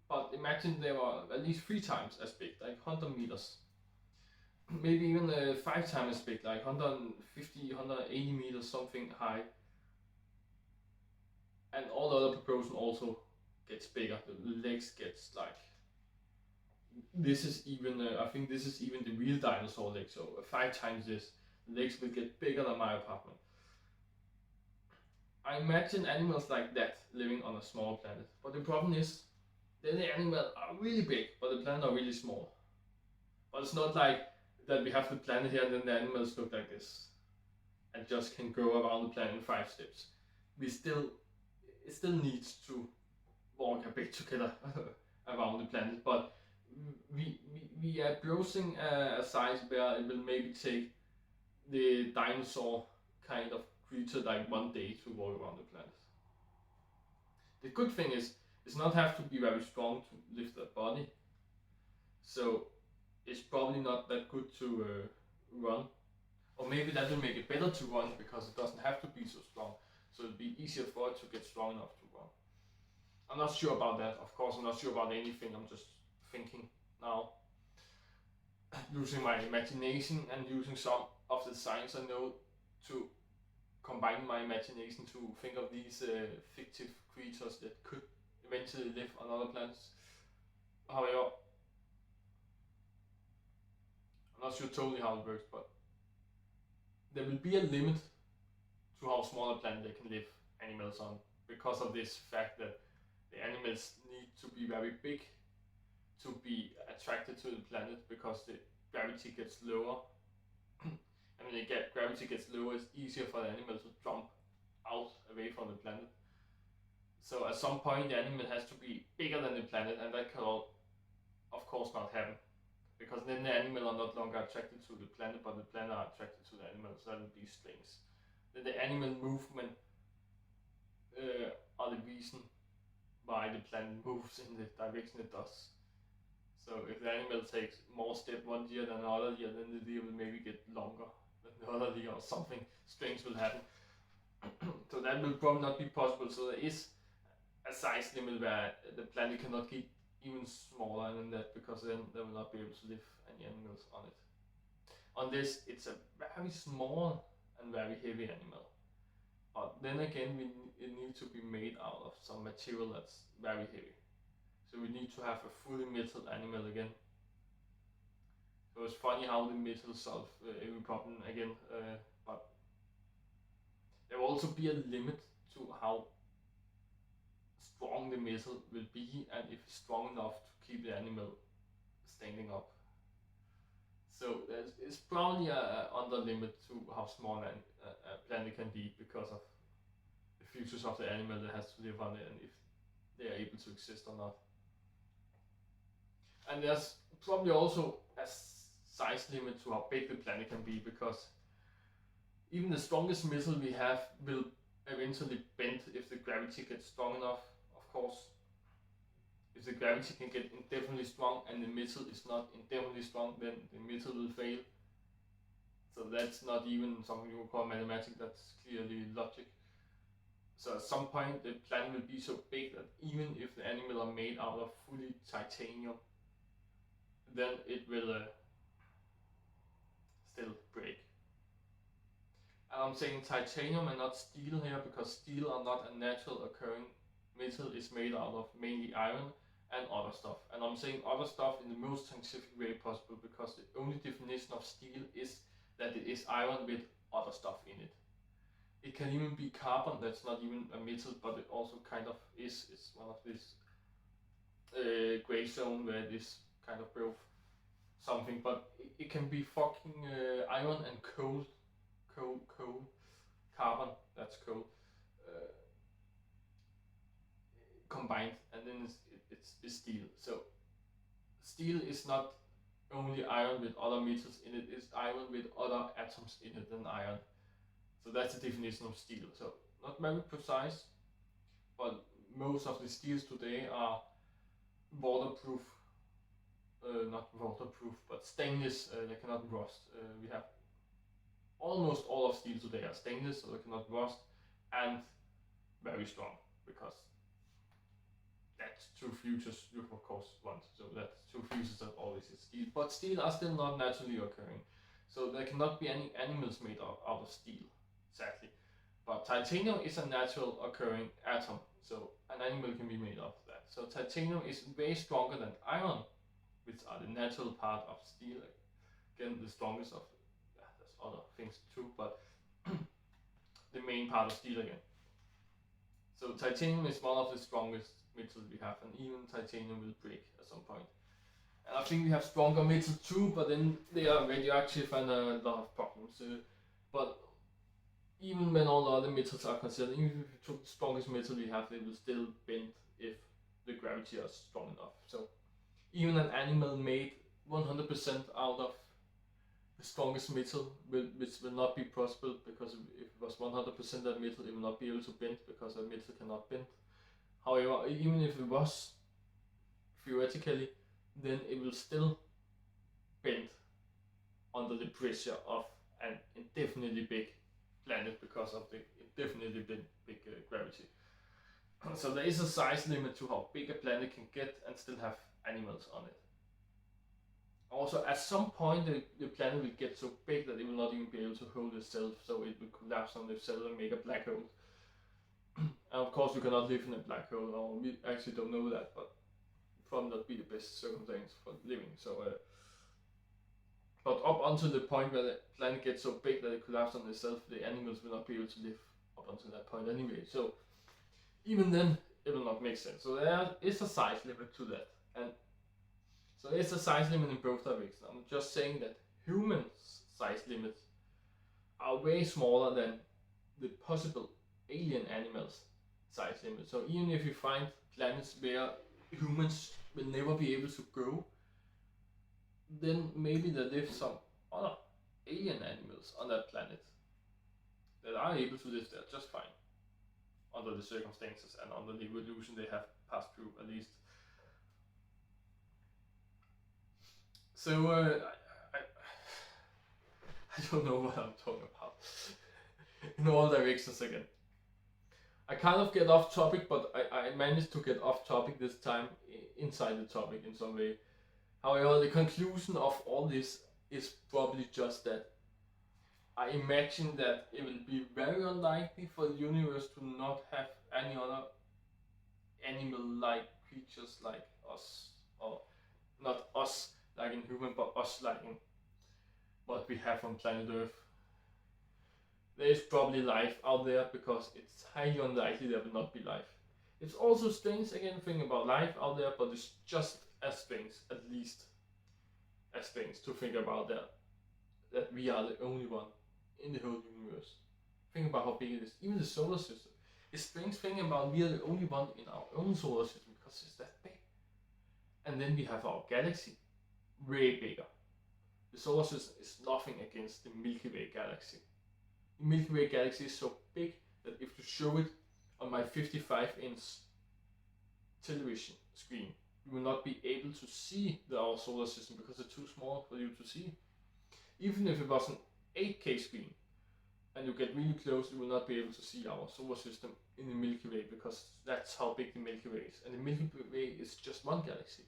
But imagine they were at least 3 times as big, like 100 meters. Maybe even 5 times as big, like 150, 180 meters, something high. And all the other proportion also gets bigger. The legs gets like, this is even, I think this is even the real dinosaur leg, so 5 times this. The legs will get bigger than my apartment. I imagine animals like that living on a small planet. But the problem is, then the animals are really big, but the planet are really small. But it's not like that we have the planet here and then the animals look like this and just can go around the planet in 5 steps. It still needs to walk a bit together around the planet, but we are browsing a size where it will maybe take the dinosaur kind of creature like 1 day to walk around the planet. The good thing is, it's not have to be very strong to lift their body, so it's probably not that good to run. Or maybe that will make it better to run because it doesn't have to be so strong, so it'll be easier for it to get strong enough to run. I'm not sure about that, of course. I'm not sure about anything, I'm just thinking now, using my imagination and using some of the science I know to combine my imagination to think of these fictive creatures that could eventually live on other planets. However, I'm not sure totally how it works, but there will be a limit to how small a planet they can live animals on, because of this fact that the animals need to be very big to be attracted to the planet, because the gravity gets lower. And when gravity gets lower, it's easier for the animal to jump out away from the planet. So at some point the animal has to be bigger than the planet, and that can of course not happen, because then the animal are not longer attracted to the planet, but the planet are attracted to the animal, so that would be strange. Then the animal movement are the reason why the planet moves in the direction it does. So if the animal takes more step 1 year than another year, then the year will maybe get longer than the other year, or something strange will happen. So that will probably not be possible. So there is a size limit where the planet cannot get even smaller than that, because then they will not be able to live any animals on it. Unless it's a very small and very heavy animal. But then again, it needs to be made out of some material that's very heavy. So we need to have a fully metal animal again. So it's funny how the metal solve every problem again, but there will also be a limit to how strong the metal will be, and if it's strong enough to keep the animal standing up. So it's probably a under limit to how small a planet can be, because of the futures of the animal that has to live on it, and if they are able to exist or not. And there's probably also a size limit to how big the planet can be, because even the strongest missile we have will eventually bend if the gravity gets strong enough, of course. If the gravity can get indefinitely strong and the missile is not indefinitely strong, then the missile will fail. So that's not even something you would call mathematics, that's clearly logic. So at some point the planet will be so big that even if the animal are made out of fully titanium, then it will still break. And I'm saying titanium and not steel here, because steel are not a natural occurring metal. Is made out of mainly iron and other stuff. And I'm saying other stuff in the most scientific way possible, because the only definition of steel is that it is iron with other stuff in it. It can even be carbon, that's not even a metal, but it also kind of is. It's one of this gray zone where it is kind of both something, but it can be fucking iron and coal, carbon, that's coal, combined, and then it's steel. So steel is not only iron with other metals in it, it's iron with other atoms in it than iron. So that's the definition of steel. So not very precise, but most of the steels today are waterproof, not waterproof, but stainless, they cannot rust. We have almost all of steel today are stainless, so they cannot rust, and very strong, because that's two futures you of course want. So that's two futures that always is steel. But steel are still not naturally occurring. So there cannot be any animals made out of steel, sadly. But titanium is a natural occurring atom, so an animal can be made of that. So titanium is way stronger than iron, which are the natural part of steel. Again, the strongest of, there's other things too, but the main part of steel again. So titanium is one of the strongest metals we have, and even titanium will break at some point. And I think we have stronger metals too, but then they are radioactive and a lot of problems. But even when all the other metals are considered, even if you took the strongest metal we have, it will still bend if the gravity is strong enough. So even an animal made 100% out of the strongest metal, which will not be possible, because if it was 100% that metal, it will not be able to bend, because that metal cannot bend. However, even if it was theoretically, then it will still bend under the pressure of an indefinitely big planet, because of the indefinitely big gravity. So there is a size limit to how big a planet can get and still have animals on it. Also, at some point, the planet will get so big that it will not even be able to hold itself, so it will collapse on itself and make a black hole. And of course, you cannot live in a black hole, or we actually don't know that, but probably not be the best circumstance for living. So, but up until the point where the planet gets so big that it collapses on itself, the animals will not be able to live up until that point anyway. So even then, it will not make sense. So there is a size limit to that, and so it's a size limit in both directions. I'm just saying that humans' size limits are way smaller than the possible alien animals' size limit. So even if you find planets where humans will never be able to go, then maybe there live some other alien animals on that planet that are able to live there just fine, under the circumstances and under the evolution they have passed through, at least. So I don't know what I'm talking about in all directions again. I kind of get off topic, but I managed to get off topic this time, inside the topic in some way. However, the conclusion of all this is probably just that I imagine that it will be very unlikely for the universe to not have any other animal-like creatures like us, or not us like in human, but us like in what we have on planet Earth. There is probably life out there, because it's highly unlikely there will not be life. It's also strange, again, thinking about life out there, but it's just as strange, at least as strange, to think about that we are the only one in the whole universe. Think about how big it is. Even the solar system. It's strange thinking about we are the only one in our own solar system, because it's that big. And then we have our galaxy, way bigger. The solar system is nothing against the Milky Way galaxy. The Milky Way galaxy is so big that if you show it on my 55-inch television screen, you will not be able to see our solar system, because it's too small for you to see. Even if it was an 8K screen and you get really close, you will not be able to see our solar system in the Milky Way, because that's how big the Milky Way is. And the Milky Way is just one galaxy.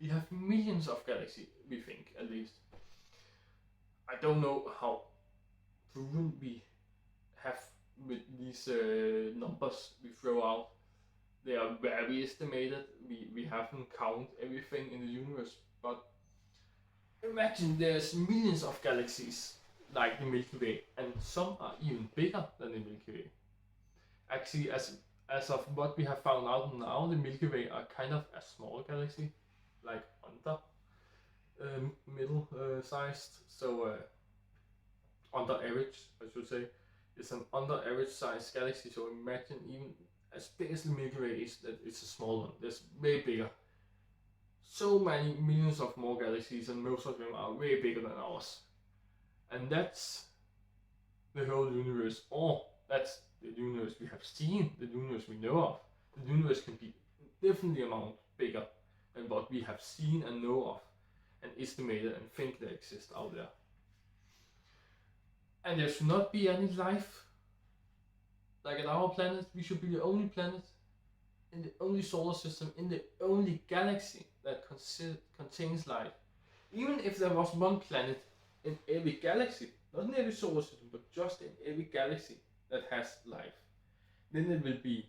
We have millions of galaxies, we think, at least. I don't know how proven we have with these numbers we throw out. They are very estimated. We haven't counted everything in the universe, but imagine there's millions of galaxies like the Milky Way, and some are even bigger than the Milky Way. Actually, as of what we have found out now, the Milky Way are kind of a small galaxy, like under. middle sized, so under average, I should say. It's an under average sized galaxy, so imagine even as big as the Milky Way is, that it's a small one. There's way bigger. So many millions of more galaxies, and most of them are way bigger than ours. And that's the whole universe, or that's the universe we have seen, the universe we know of. The universe can be definitely amount bigger than what we have seen and know of, and estimated and think they exist out there. And there should not be any life. Like at our planet, we should be the only planet in the only solar system, in the only galaxy that contains life. Even if there was one planet in every galaxy, not in every solar system, but just in every galaxy that has life, then it will be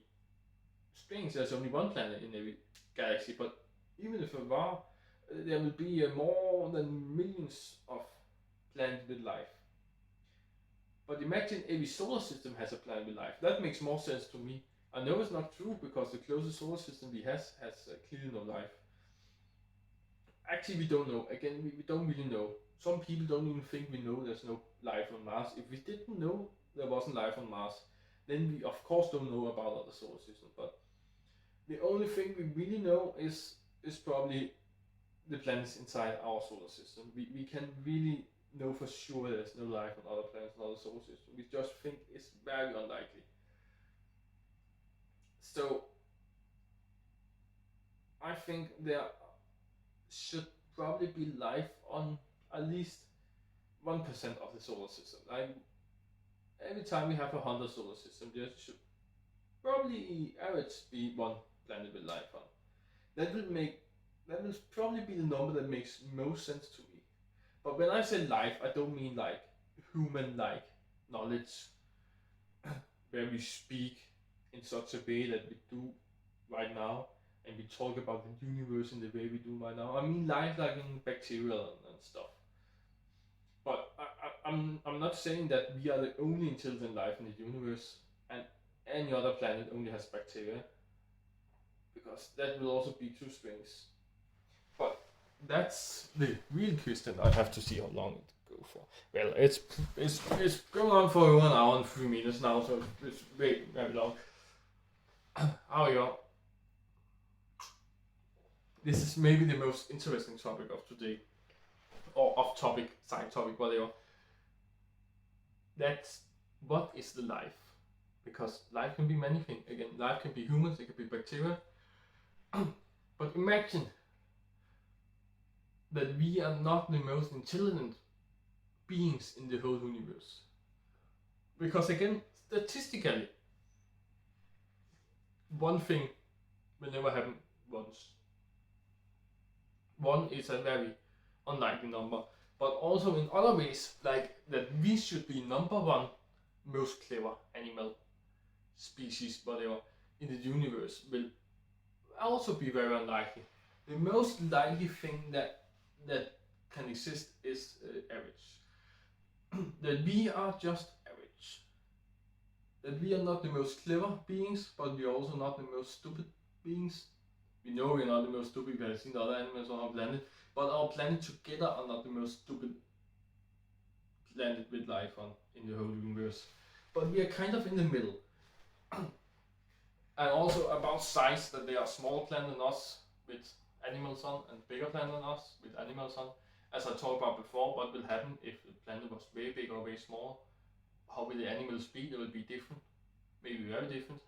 strange. There's only one planet in every galaxy, but even if there will be more than millions of planets with life. But imagine every solar system has a planet with life. That makes more sense to me. I know it's not true because the closest solar system we has clearly no life. Actually, we don't know. Again, we don't really know. Some people don't even think we know there's no life on Mars. If we didn't know there wasn't life on Mars, then we of course don't know about other solar systems. But the only thing we really know is probably the planets inside our solar system. We can really know for sure there's no life on other planets and other solar systems. We just think it's very unlikely. So I think there should probably be life on at least 1% of the solar system. Like every time we have 100 solar system, there should probably average be one planet with life on. That will probably be the number that makes most sense to me. But when I say life, I don't mean like human-like knowledge, where we speak in such a way that we do right now, and we talk about the universe in the way we do right now. I mean life like in bacteria and stuff. But I'm not saying that we are the only intelligent life in the universe, and any other planet only has bacteria, because that will also be too strange. But that's the real question. I have to see how long it go for. Well, it's going on for 1 hour and 3 minutes now, so it's very long. However, this is maybe the most interesting topic of today, or off topic, side topic, whatever. That's what is the life? Because life can be many things. Again, life can be humans, it can be bacteria. But imagine that we are not the most intelligent beings in the whole universe. Because again, statistically, one thing will never happen once. One is a very unlikely number. But also in other ways, like that we should be number one most clever animal species, whatever, in the universe will also be very unlikely. The most likely thing that can exist is average. That we are just average. That we are not the most clever beings, but we are also not the most stupid beings. We know we are not the most stupid, we have seen other animals on our planet, but our planet together are not the most stupid planet with life on in the whole universe. But we are kind of in the middle. And also about size, that they are smaller planet than us with animals on, and bigger planet than us with animals on. As I talked about before, what will happen if the planet was way bigger or way smaller? How will the animals be? They will be different, maybe very different.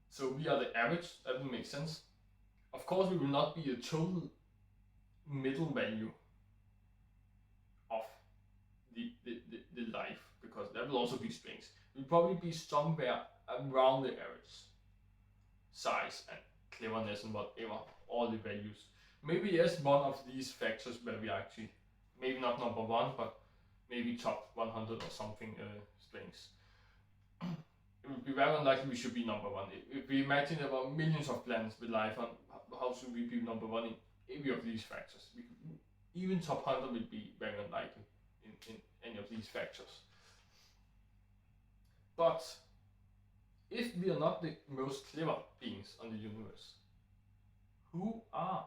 So we are the average, that will make sense. Of course, we will not be a total middle value of the life, because that will also be strange. We'll probably be somewhere around the average size and cleverness and whatever, all the values. Maybe yes, one of these factors where we actually, maybe not number one, but maybe top 100 or something strange. It would be very unlikely we should be number one. If we imagine there were millions of planets with life on, how should we be number one in every of these factors? Even top 100 would be very unlikely in any of these factors. But if we are not the most clever beings on the universe, who are?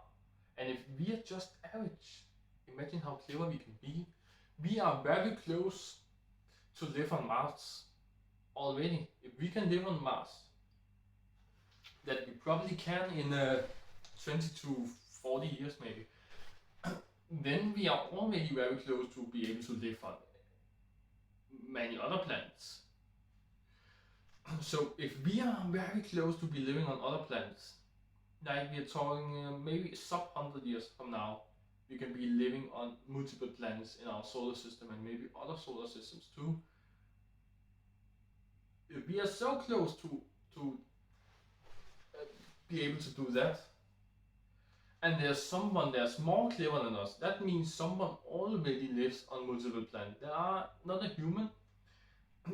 And if we are just average, imagine how clever we can be. We are very close to live on Mars already. If we can live on Mars, that we probably can in 20 to 40 years maybe, then we are already very close to be able to live on many other planets. So if we are very close to be living on other planets, like we are talking maybe sub 100 years from now, we can be living on multiple planets in our solar system and maybe other solar systems too. If we are so close to be able to do that, and there's someone that's more clever than us, that means someone already lives on multiple planets. They are not a human,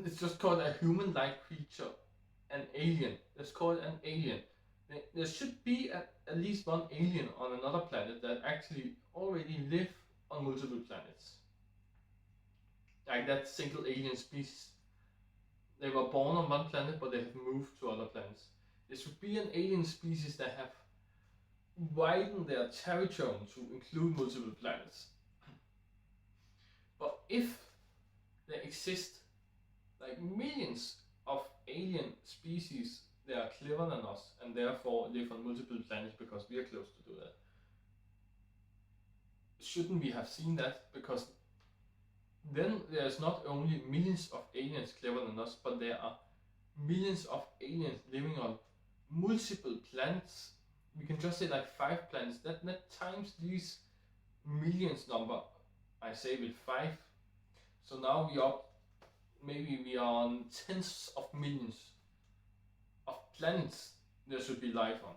it's just called a human-like creature, an alien. Let's call it an alien. There should be at least one alien on another planet that actually already live on multiple planets. Like that single alien species. They were born on one planet, but they have moved to other planets. There should be an alien species that have widened their territory to include multiple planets. But if there exist like millions of alien species that are clever than us and therefore live on multiple planets because we are close to do that, shouldn't we have seen that? Because then there's not only millions of aliens clever than us, but there are millions of aliens living on multiple planets. We can just say like 5 planets. That times these millions number, I say with 5. So now maybe we are on tens of millions of planets there should be life on.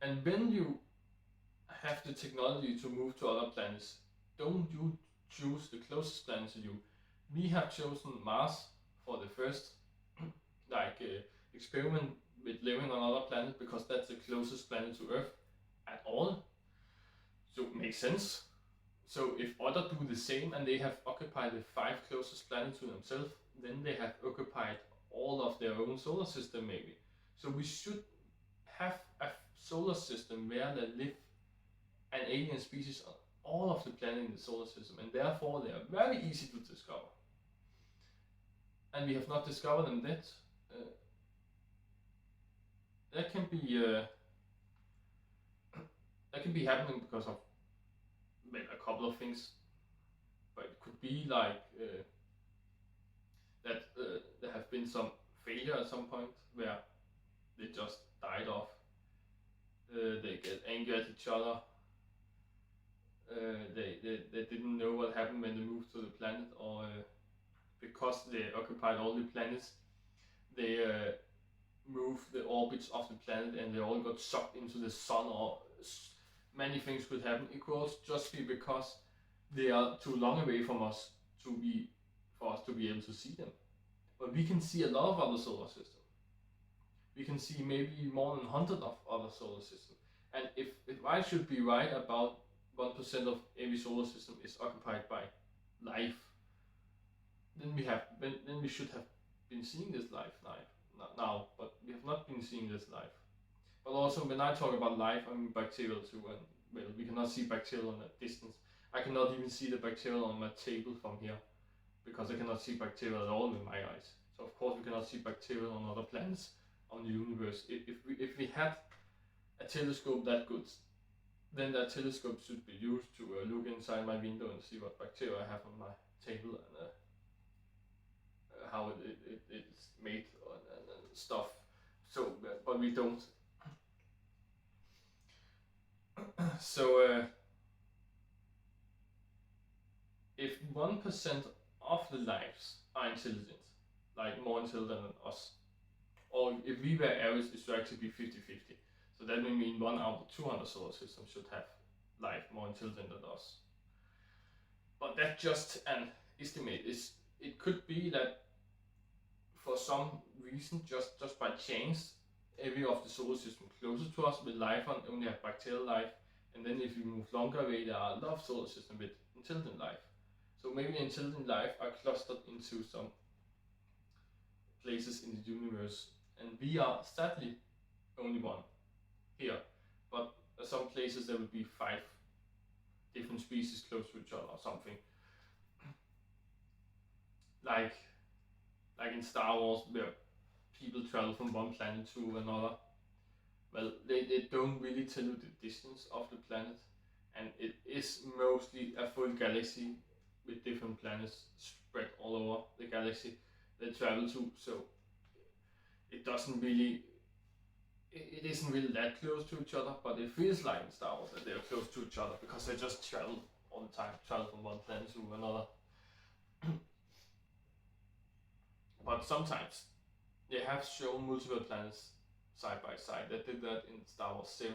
And when you have the technology to move to other planets, don't you choose the closest planet to you. We have chosen Mars for the first experiment with living on other planets because that's the closest planet to Earth at all. So it makes sense. So if others do the same and they have occupied the 5 closest planets to themselves, then they have occupied all of their own solar system maybe. So we should have a solar system where there live an alien species on all of the planets in the solar system, and therefore they are very easy to discover. And we have not discovered them yet. That can be happening because of a couple of things, but it could be like that there have been some failure at some point where they just died off. They get angry at each other. They didn't know what happened when they moved to the planet, or because they occupied all the planets, they moved the orbits of the planet and they all got sucked into the sun, or many things could happen. It could also just be because they are too long away from us for us to be able to see them. But we can see a lot of other solar systems. We can see maybe more than 100 of other solar systems. And if I should be right about 1% of every solar system is occupied by life, then we should have been seeing this life now, but we have not been seeing this life. But also when I talk about life, I mean bacterial too, and well, we cannot see bacterial on a distance. I cannot even see the bacterial on my table from here, because I cannot see bacteria at all with my eyes. So of course we cannot see bacteria on other planets on the universe. If we had a telescope that good, then that telescope should be used to look inside my window and see what bacteria I have on my table and how it's made and stuff. So, but we don't. So if 1% of the lives are intelligent, like more intelligent than us, or if we were average, it should actually be 50-50. So that would mean 1 out of 200 solar systems should have life more intelligent than us. But that's just an estimate. It could be that for some reason, just by chance, every of the solar system closest to us with life on only have bacterial life, and then if you move longer away, there are a lot of solar systems with intelligent life. So maybe intelligent life are clustered into some places in the universe, and we are sadly only one here. But some places there would be 5 different species close to each other or something. Like in Star Wars, where people travel from one planet to another. Well, they don't really tell you the distance of the planet, and it is mostly a full galaxy with different planets spread all over the galaxy they travel to. So it doesn't really, it isn't really that close to each other, but it feels like in Star Wars that they are close to each other because they just travel all the time, travel from one planet to another. But sometimes they have shown multiple planets side by side. They did that in Star Wars 7,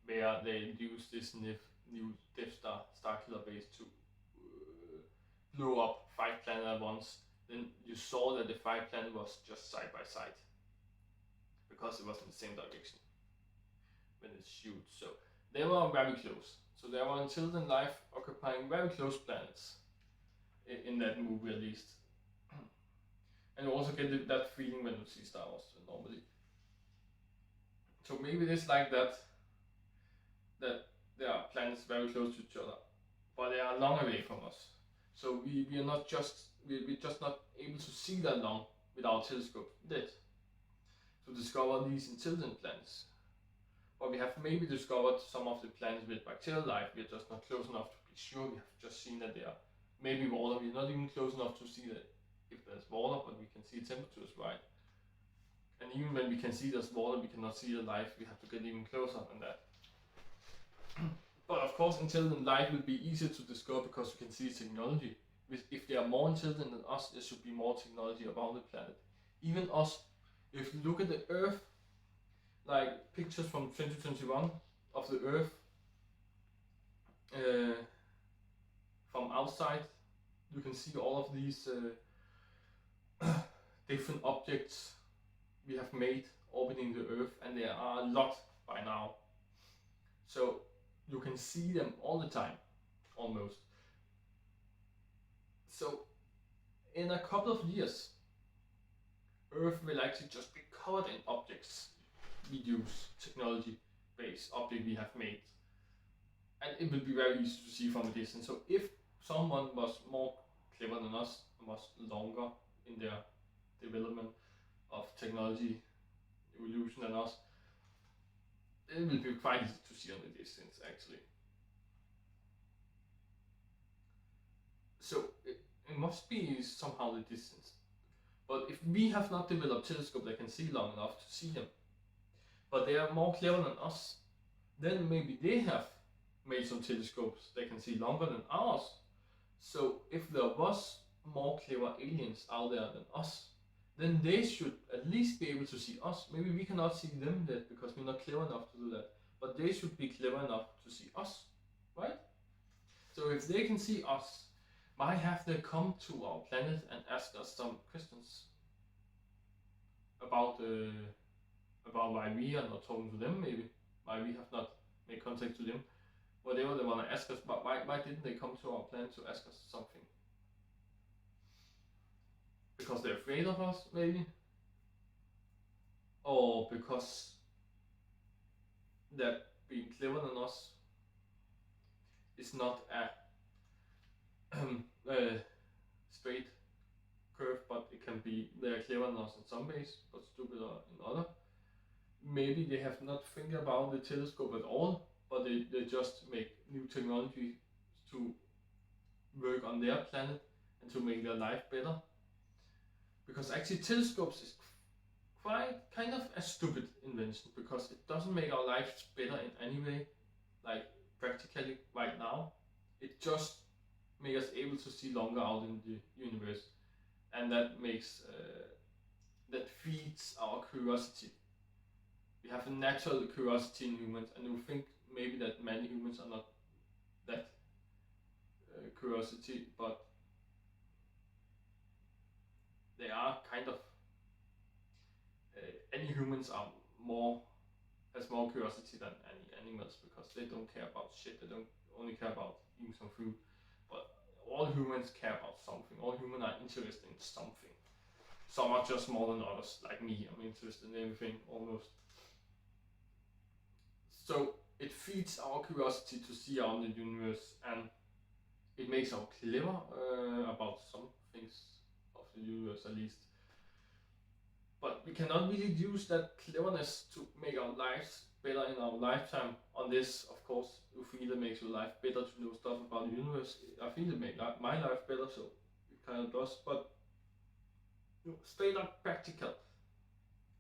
where they used this new Death Star Starkiller base to blow up 5 planets at once. Then you saw that the 5 planet was just side by side because it was in the same direction when it shoots. So they were very close. So there were intelligent life occupying very close planets in that movie, at least. And you also get that feeling when you see Star Wars normally. So maybe it is like that there are planets very close to each other, but they are long away from us. So we're just not able to see that long with our telescope yet to discover these intelligent planets. But we have maybe discovered some of the planets with bacterial life. We're just not close enough to be sure. We have just seen that there are maybe water. We're not even close enough to see that if there's water, but we can see temperatures, right? And even when we can see there's water, we cannot see the life. We have to get even closer than that. But of course, intelligent life will be easier to discover because you can see technology. If they are more intelligent than us, there should be more technology around the planet. Even us, if you look at the Earth, like pictures from 2021 of the Earth from outside, you can see all of these different objects we have made orbiting the Earth, and there are a lot by now. So you can see them all the time, almost. So in a couple of years, Earth will actually just be covered in objects we use, technology-based objects we have made. And it will be very easy to see from a distance. So if someone was more clever than us, was longer in their development of technology evolution than us, it will be quite easy to see on the distance, actually. So it must be somehow the distance. But if we have not developed telescope that can see long enough to see them, but they are more clever than us, then maybe they have made some telescopes that can see longer than ours. So if there was more clever aliens out there than us, then they should at least be able to see us. Maybe we cannot see them yet because we're not clever enough to do that, but they should be clever enough to see us, right? So if they can see us, why have they come to our planet and asked us some questions about why we are not talking to them, maybe why we have not made contact to them, whatever they want to ask us, but why didn't they come to our planet to ask us something? Because they're afraid of us, maybe? Or because that being clever than us is not a straight curve, but it can be they're clever than us in some ways, but stupider in other. Maybe they have not think about the telescope at all, but they just make new technology to work on their planet and to make their life better. Because actually telescopes is quite kind of a stupid invention, because it doesn't make our lives better in any way, like practically right now. It just makes us able to see longer out in the universe, and that makes that feeds our curiosity. We have a natural curiosity in humans, and we think maybe that many humans are not that curiosity, but they are kind of. Any humans are has more curiosity than any animals, because they don't care about shit. They don't only care about eating some food, but all humans care about something. All humans are interested in something. Some are just more than others, like me. I'm interested in everything almost. So it feeds our curiosity to see out in the universe, and it makes us clever about some things of the universe, at least. But we cannot really use that cleverness to make our lives better in our lifetime. Unless, of course, you feel it makes your life better to know stuff about the universe. I feel it makes my life better, so it kind of does. But straight up practical,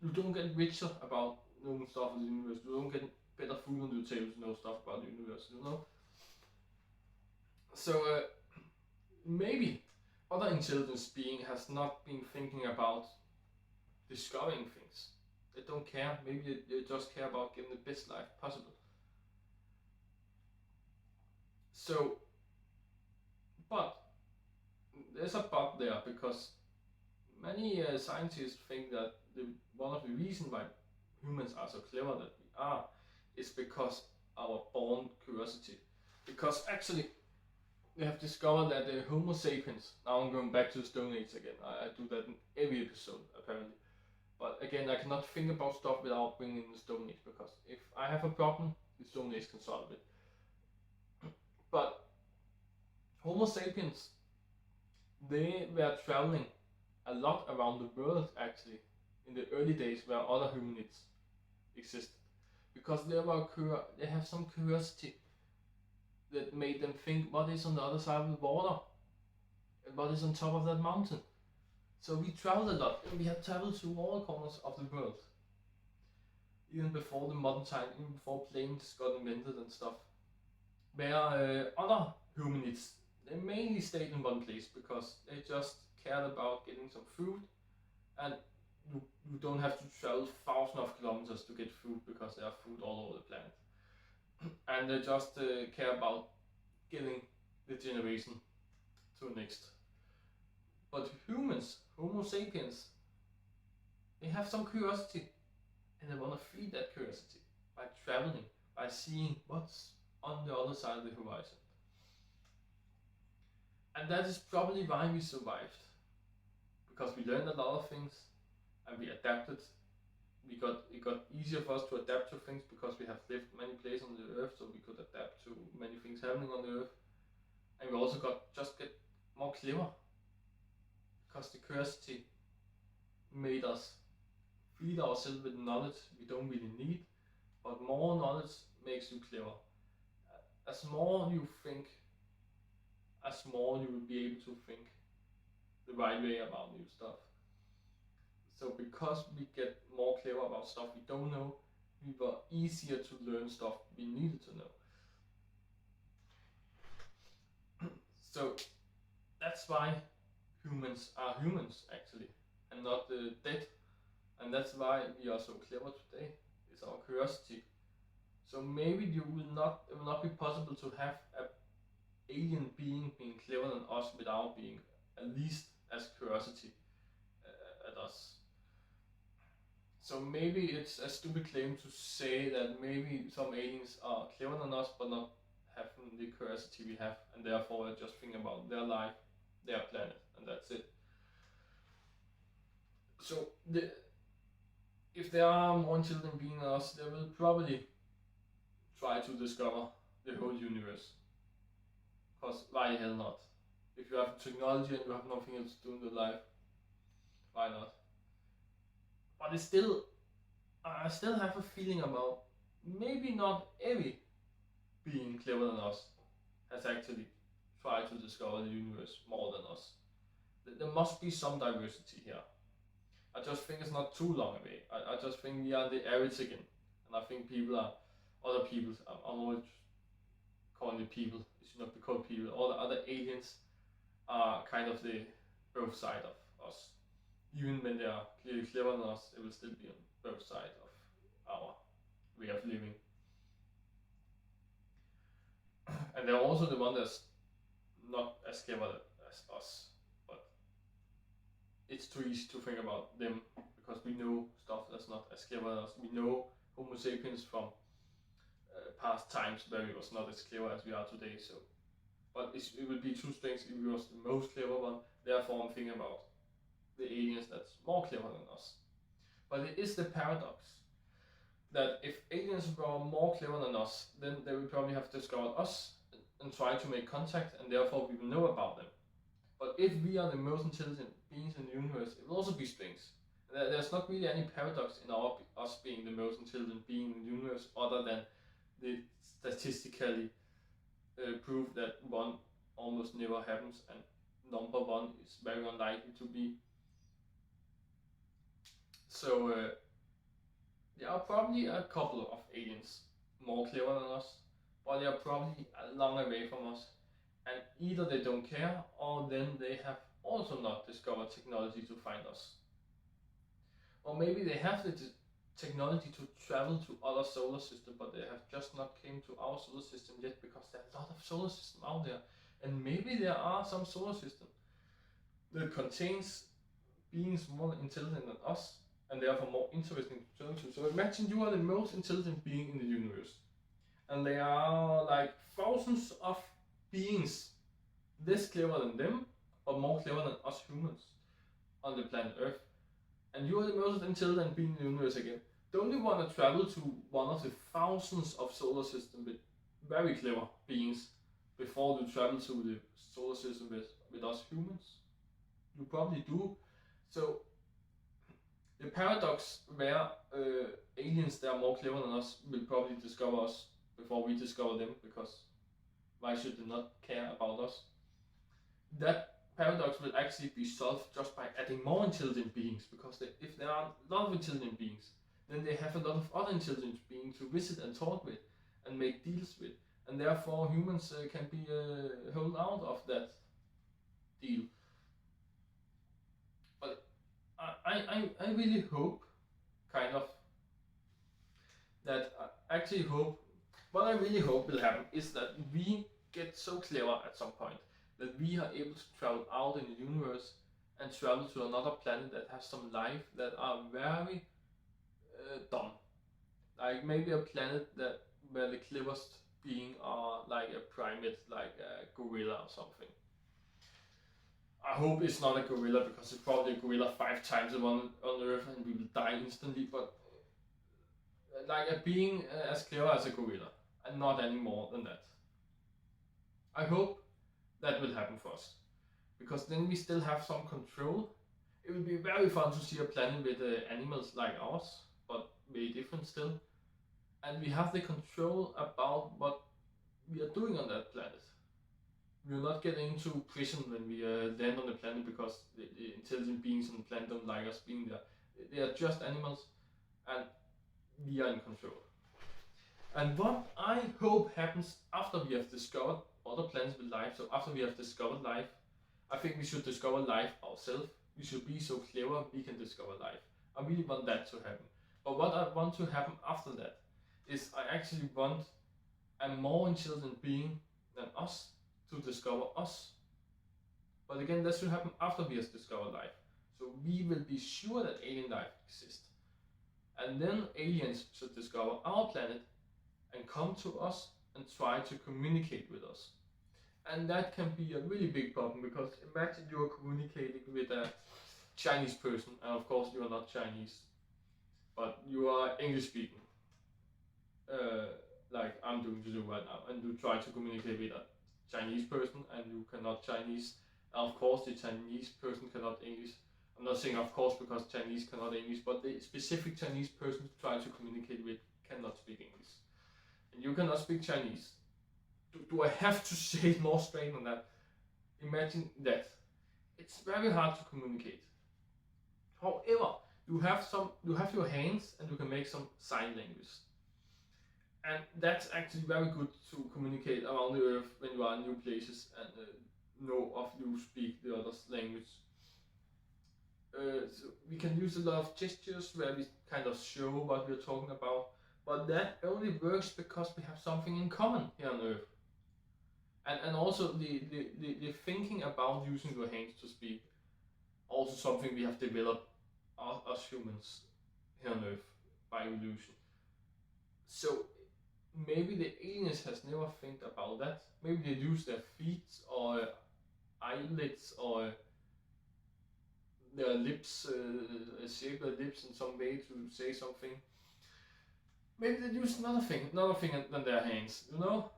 you don't get richer about knowing stuff of the universe. You don't get better food on the table to know stuff about the universe, you know? So maybe other intelligence being has not been thinking about discovering things. They don't care. Maybe they just care about getting the best life possible. So, but there's a but there, because many scientists think that one of the reasons why humans are so clever that we are is because our born curiosity. Because actually, they have discovered that the Homo sapiens, now I'm going back to the Stone Age again, I do that in every episode apparently. But again, I cannot think about stuff without bringing in the Stone Age, because if I have a problem, the Stone Age can solve it. But Homo sapiens, they were traveling a lot around the world actually in the early days where other hominids existed, because they have some curiosity that made them think what is on the other side of the water and what is on top of that mountain. So we traveled a lot, and we have traveled to all corners of the world. Even before the modern time, even before planes got invented and stuff. Where other hominids, they mainly stayed in one place because they just cared about getting some food, and you don't have to travel thousands of kilometers to get food because there are food all over the planet. And they just care about getting the generation to the next. But humans, Homo sapiens, they have some curiosity, and they want to feed that curiosity by traveling, by seeing what's on the other side of the horizon. And that is probably why we survived, because we learned a lot of things and we adapted. It got easier for us to adapt to things because we have lived many places on the earth, so we could adapt to many things happening on the earth. And we also get more clever, because the curiosity made us feed ourselves with knowledge we don't really need, but more knowledge makes you clever. As more you think, as more you will be able to think the right way about new stuff. So because we get more clever about stuff we don't know, we were easier to learn stuff we needed to know. So that's why humans are humans actually, and not dead. And that's why we are so clever today. It's our curiosity. So maybe it will not be possible to have an alien being clever than us without being at least as curiosity at us. So maybe it's a stupid claim to say that maybe some aliens are clever than us but not having the curiosity we have, and therefore just think about their life, their planet, and that's it. So if there are more intelligent beings than us, they will probably try to discover the whole universe. Because why the hell not? If you have technology and you have nothing else to do in your life, why not? But I still have a feeling about maybe not every being clever than us has actually tried to discover the universe more than us. There must be some diversity here. I just think it's not too long away. I just think we are the average again. And I think other people, I'm always calling it people, it should not be called people. All the other aliens are kind of the both side of us. Even when they are clearly clever than us, they will still be on both sides of our way of living. And they're also the one that's not as clever as us, but it's too easy to think about them because we know stuff that's not as clever as us. We know Homo sapiens from past times where we was not as clever as we are today. So, but it would be too strange if we was the most clever one. Therefore, I'm thinking about the aliens that's more clever than us. But it is the paradox. that if aliens were more clever than us, then they would probably have discovered us and try to make contact, and therefore we will know about them. But if we are the most intelligent beings in the universe, it will also be strange. There's not really any paradox in us being the most intelligent being in the universe, other than the statistically proof that one almost never happens, and number one is very unlikely to be. So there are probably a couple of aliens more clever than us, but they are probably a long way from us, and either they don't care, or then they have also not discovered technology to find us. Or maybe they have the technology to travel to other solar systems, but they have just not came to our solar system yet, because there are a lot of solar systems out there, and maybe there are some solar system that contains beings more intelligent than us, and therefore more interesting to turn to. So imagine you are the most intelligent being in the universe, and there are like thousands of beings less clever than them, but more clever than us humans on the planet Earth. And you are the most intelligent being in the universe again. Don't you want to travel to one of the thousands of solar systems with very clever beings before you travel to the solar system with us humans? You probably do. So the paradox where aliens that are more clever than us will probably discover us before we discover them, because why should they not care about us? That paradox will actually be solved just by adding more intelligent beings, because if there are a lot of intelligent beings, then they have a lot of other intelligent beings to visit and talk with and make deals with, and therefore humans can be held out of that deal. But I really hope, kind of, that what I really hope will happen is that we get so clever at some point that we are able to travel out in the universe and travel to another planet that has some life that are very dumb. Like maybe a planet where the cleverest being are like a primate, like a gorilla or something. I hope it's not a gorilla, because it's probably a gorilla 5 times the one on Earth and we will die instantly, but like a being as clever as a gorilla, and not any more than that. I hope that will happen for us, because then we still have some control. It will be very fun to see a planet with animals like ours, but very different still, and we have the control about what we are doing on that planet. We will not get into prison when we land on the planet, because the intelligent beings on the planet don't like us being there. They are just animals, and we are in control. And what I hope happens after we have discovered other planets with life, so after we have discovered life, I think we should discover life ourselves. We should be so clever we can discover life. I really want that to happen. But what I want to happen after that is I actually want a more intelligent being than us to discover us. But again, that should happen after we have discovered life. So we will be sure that alien life exists. And then aliens should discover our planet and come to us and try to communicate with us. And that can be a really big problem, because imagine you are communicating with a Chinese person, and of course you are not Chinese, but you are English speaking, like I'm doing to do right now, and you try to communicate with a Chinese person and you cannot Chinese, and of course the Chinese person cannot English. I'm not saying of course because Chinese cannot English, but the specific Chinese person you try to communicate with cannot speak English. And you cannot speak Chinese. Do I have to say it more straight than that? Imagine that. It's very hard to communicate. However, you have your hands and you can make some sign language. And that's actually very good to communicate around the earth when you are in new places and know of you speak the other's language. So we can use a lot of gestures where we kind of show what we're talking about, but that only works because we have something in common here on earth. And also the thinking about using your hands to speak, also something we have developed as humans here on earth by evolution. So maybe the aliens has never think about that. Maybe they use their feet or eyelids or their lips, shape their lips in some way to say something. maybe they use another thing than their hands, you know?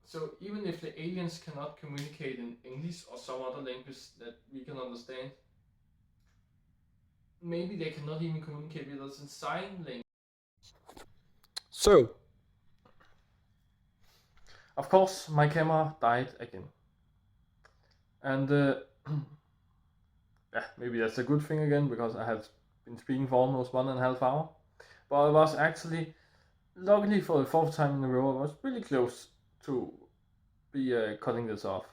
So even if the aliens cannot communicate in English or some other language that we can understand, maybe they cannot even communicate with us in sign language. So, of course, my camera died again. And yeah, maybe that's a good thing again, because I have been speaking for almost 1.5 hours. But I was actually, luckily for the 4th time in a row, I was really close to be cutting this off.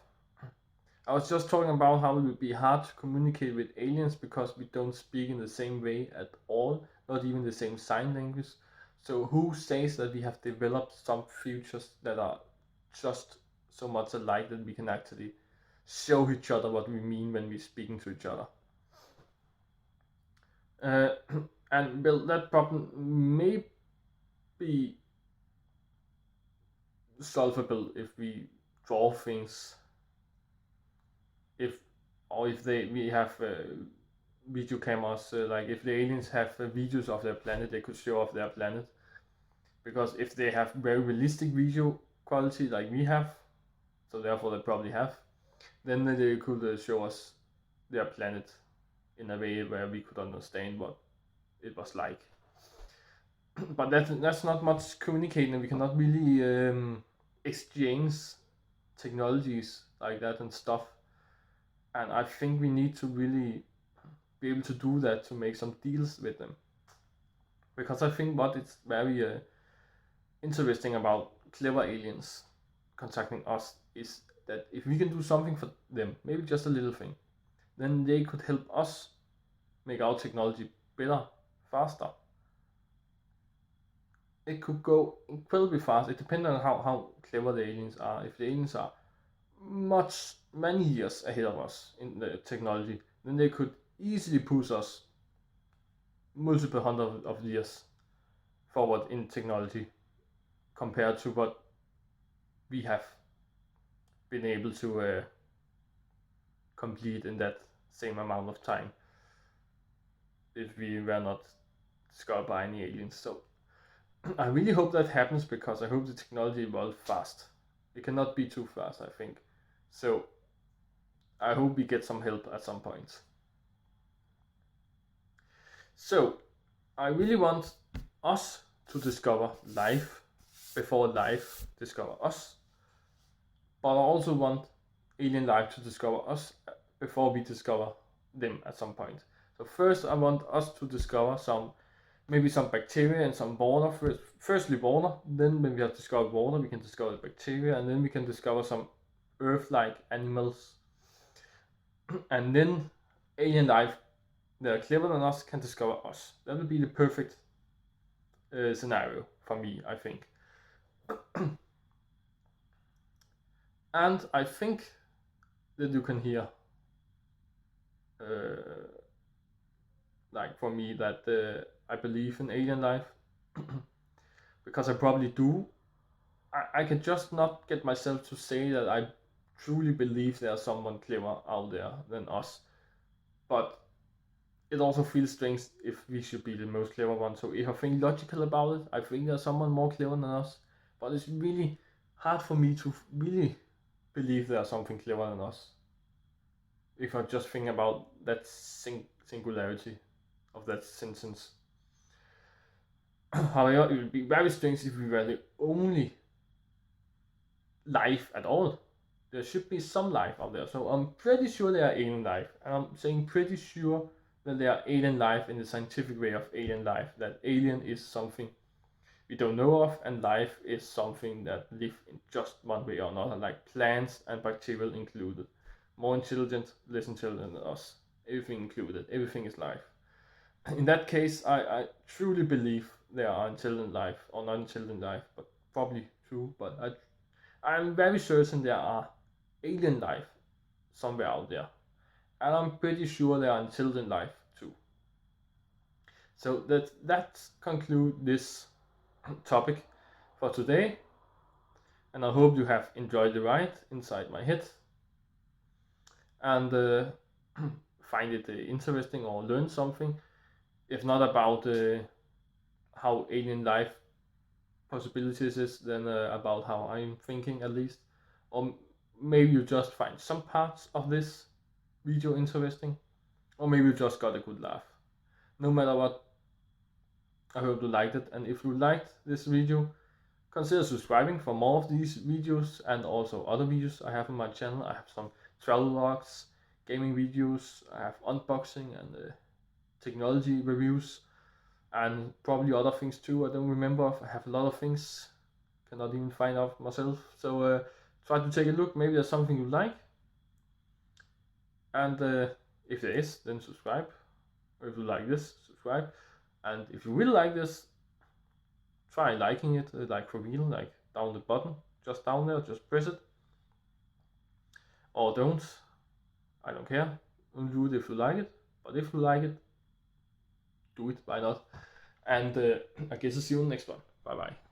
I was just talking about how it would be hard to communicate with aliens because we don't speak in the same way at all, not even the same sign language. So who says that we have developed some features that are just so much alike that we can actually show each other what we mean when we're speaking to each other? And well, that problem may be solvable if we draw things, if we have video cameras, like if the aliens have videos of their planet, they could show off their planet. Because if they have very realistic video quality like we have, so therefore they probably have, then they could show us their planet in a way where we could understand what it was like. But that's not much communicating, and we cannot really exchange technologies like that and stuff. And I think we need to really be able to do that to make some deals with them. Because I think what is very interesting about clever aliens contacting us is that if we can do something for them, maybe just a little thing, then they could help us make our technology better, faster. It could go incredibly fast. It depends on how clever the aliens are. If the aliens are many years ahead of us in the technology, then they could easily push us multiple hundred of years forward in technology compared to what we have been able to complete in that same amount of time if we were not discovered by any aliens. So I really hope that happens, because I hope the technology evolves fast. It cannot be too fast, I think. So I hope we get some help at some point. So I really want us to discover life before life discover us. But I also want alien life to discover us before we discover them at some point. So first I want us to discover maybe some bacteria and some water first. Firstly water, then when we have discovered water, we can discover bacteria, and then we can discover some Earth-like animals. And then alien life that are clever than us can discover us. That would be the perfect scenario for me, I think. And I think that you can hear, like for me, that I believe in alien life. Because I probably do. I can just not get myself to say that I truly believe there's someone clever out there than us. But it also feels strange if we should be the most clever one. So if I think logical about it, I think there's someone more clever than us. But it's really hard for me to really believe there's something clever than us. If I just think about that singularity of that sentence. However, it would be very strange if we were the only life at all. There should be some life out there. So I'm pretty sure there are alien life. And I'm saying pretty sure that there are alien life in the scientific way of alien life. That alien is something we don't know of, and life is something that live in just one way or another, like plants and bacteria included. More intelligent, less intelligent than us. Everything included. Everything is life. In that case, I truly believe there are intelligent life, or not intelligent life, but probably true. But I'm very certain there are alien life somewhere out there. And I'm pretty sure there are intelligent life too. So that concludes this topic for today. And I hope you have enjoyed the ride inside my head. And find it interesting or learn something. If not about how alien life possibilities is then about how I'm thinking at least, or maybe you just find some parts of this video interesting, or maybe you just got a good laugh. No matter what, I hope you liked it, and if you liked this video, consider subscribing for more of these videos and also other videos I have on my channel. I have some travel vlogs, gaming videos, I have unboxing and technology reviews, and probably other things too. I don't remember. I have a lot of things, cannot even find out myself. So try to take a look. Maybe there's something you like, and if there is, then subscribe. Or if you like this, subscribe. And if you really like this, try liking it, like for real, like down the button, just down there, just press it. Or don't, I don't care. Don't do it if you like it, but if you like it, do it, why not? And I guess I'll see you in the next one. Bye bye.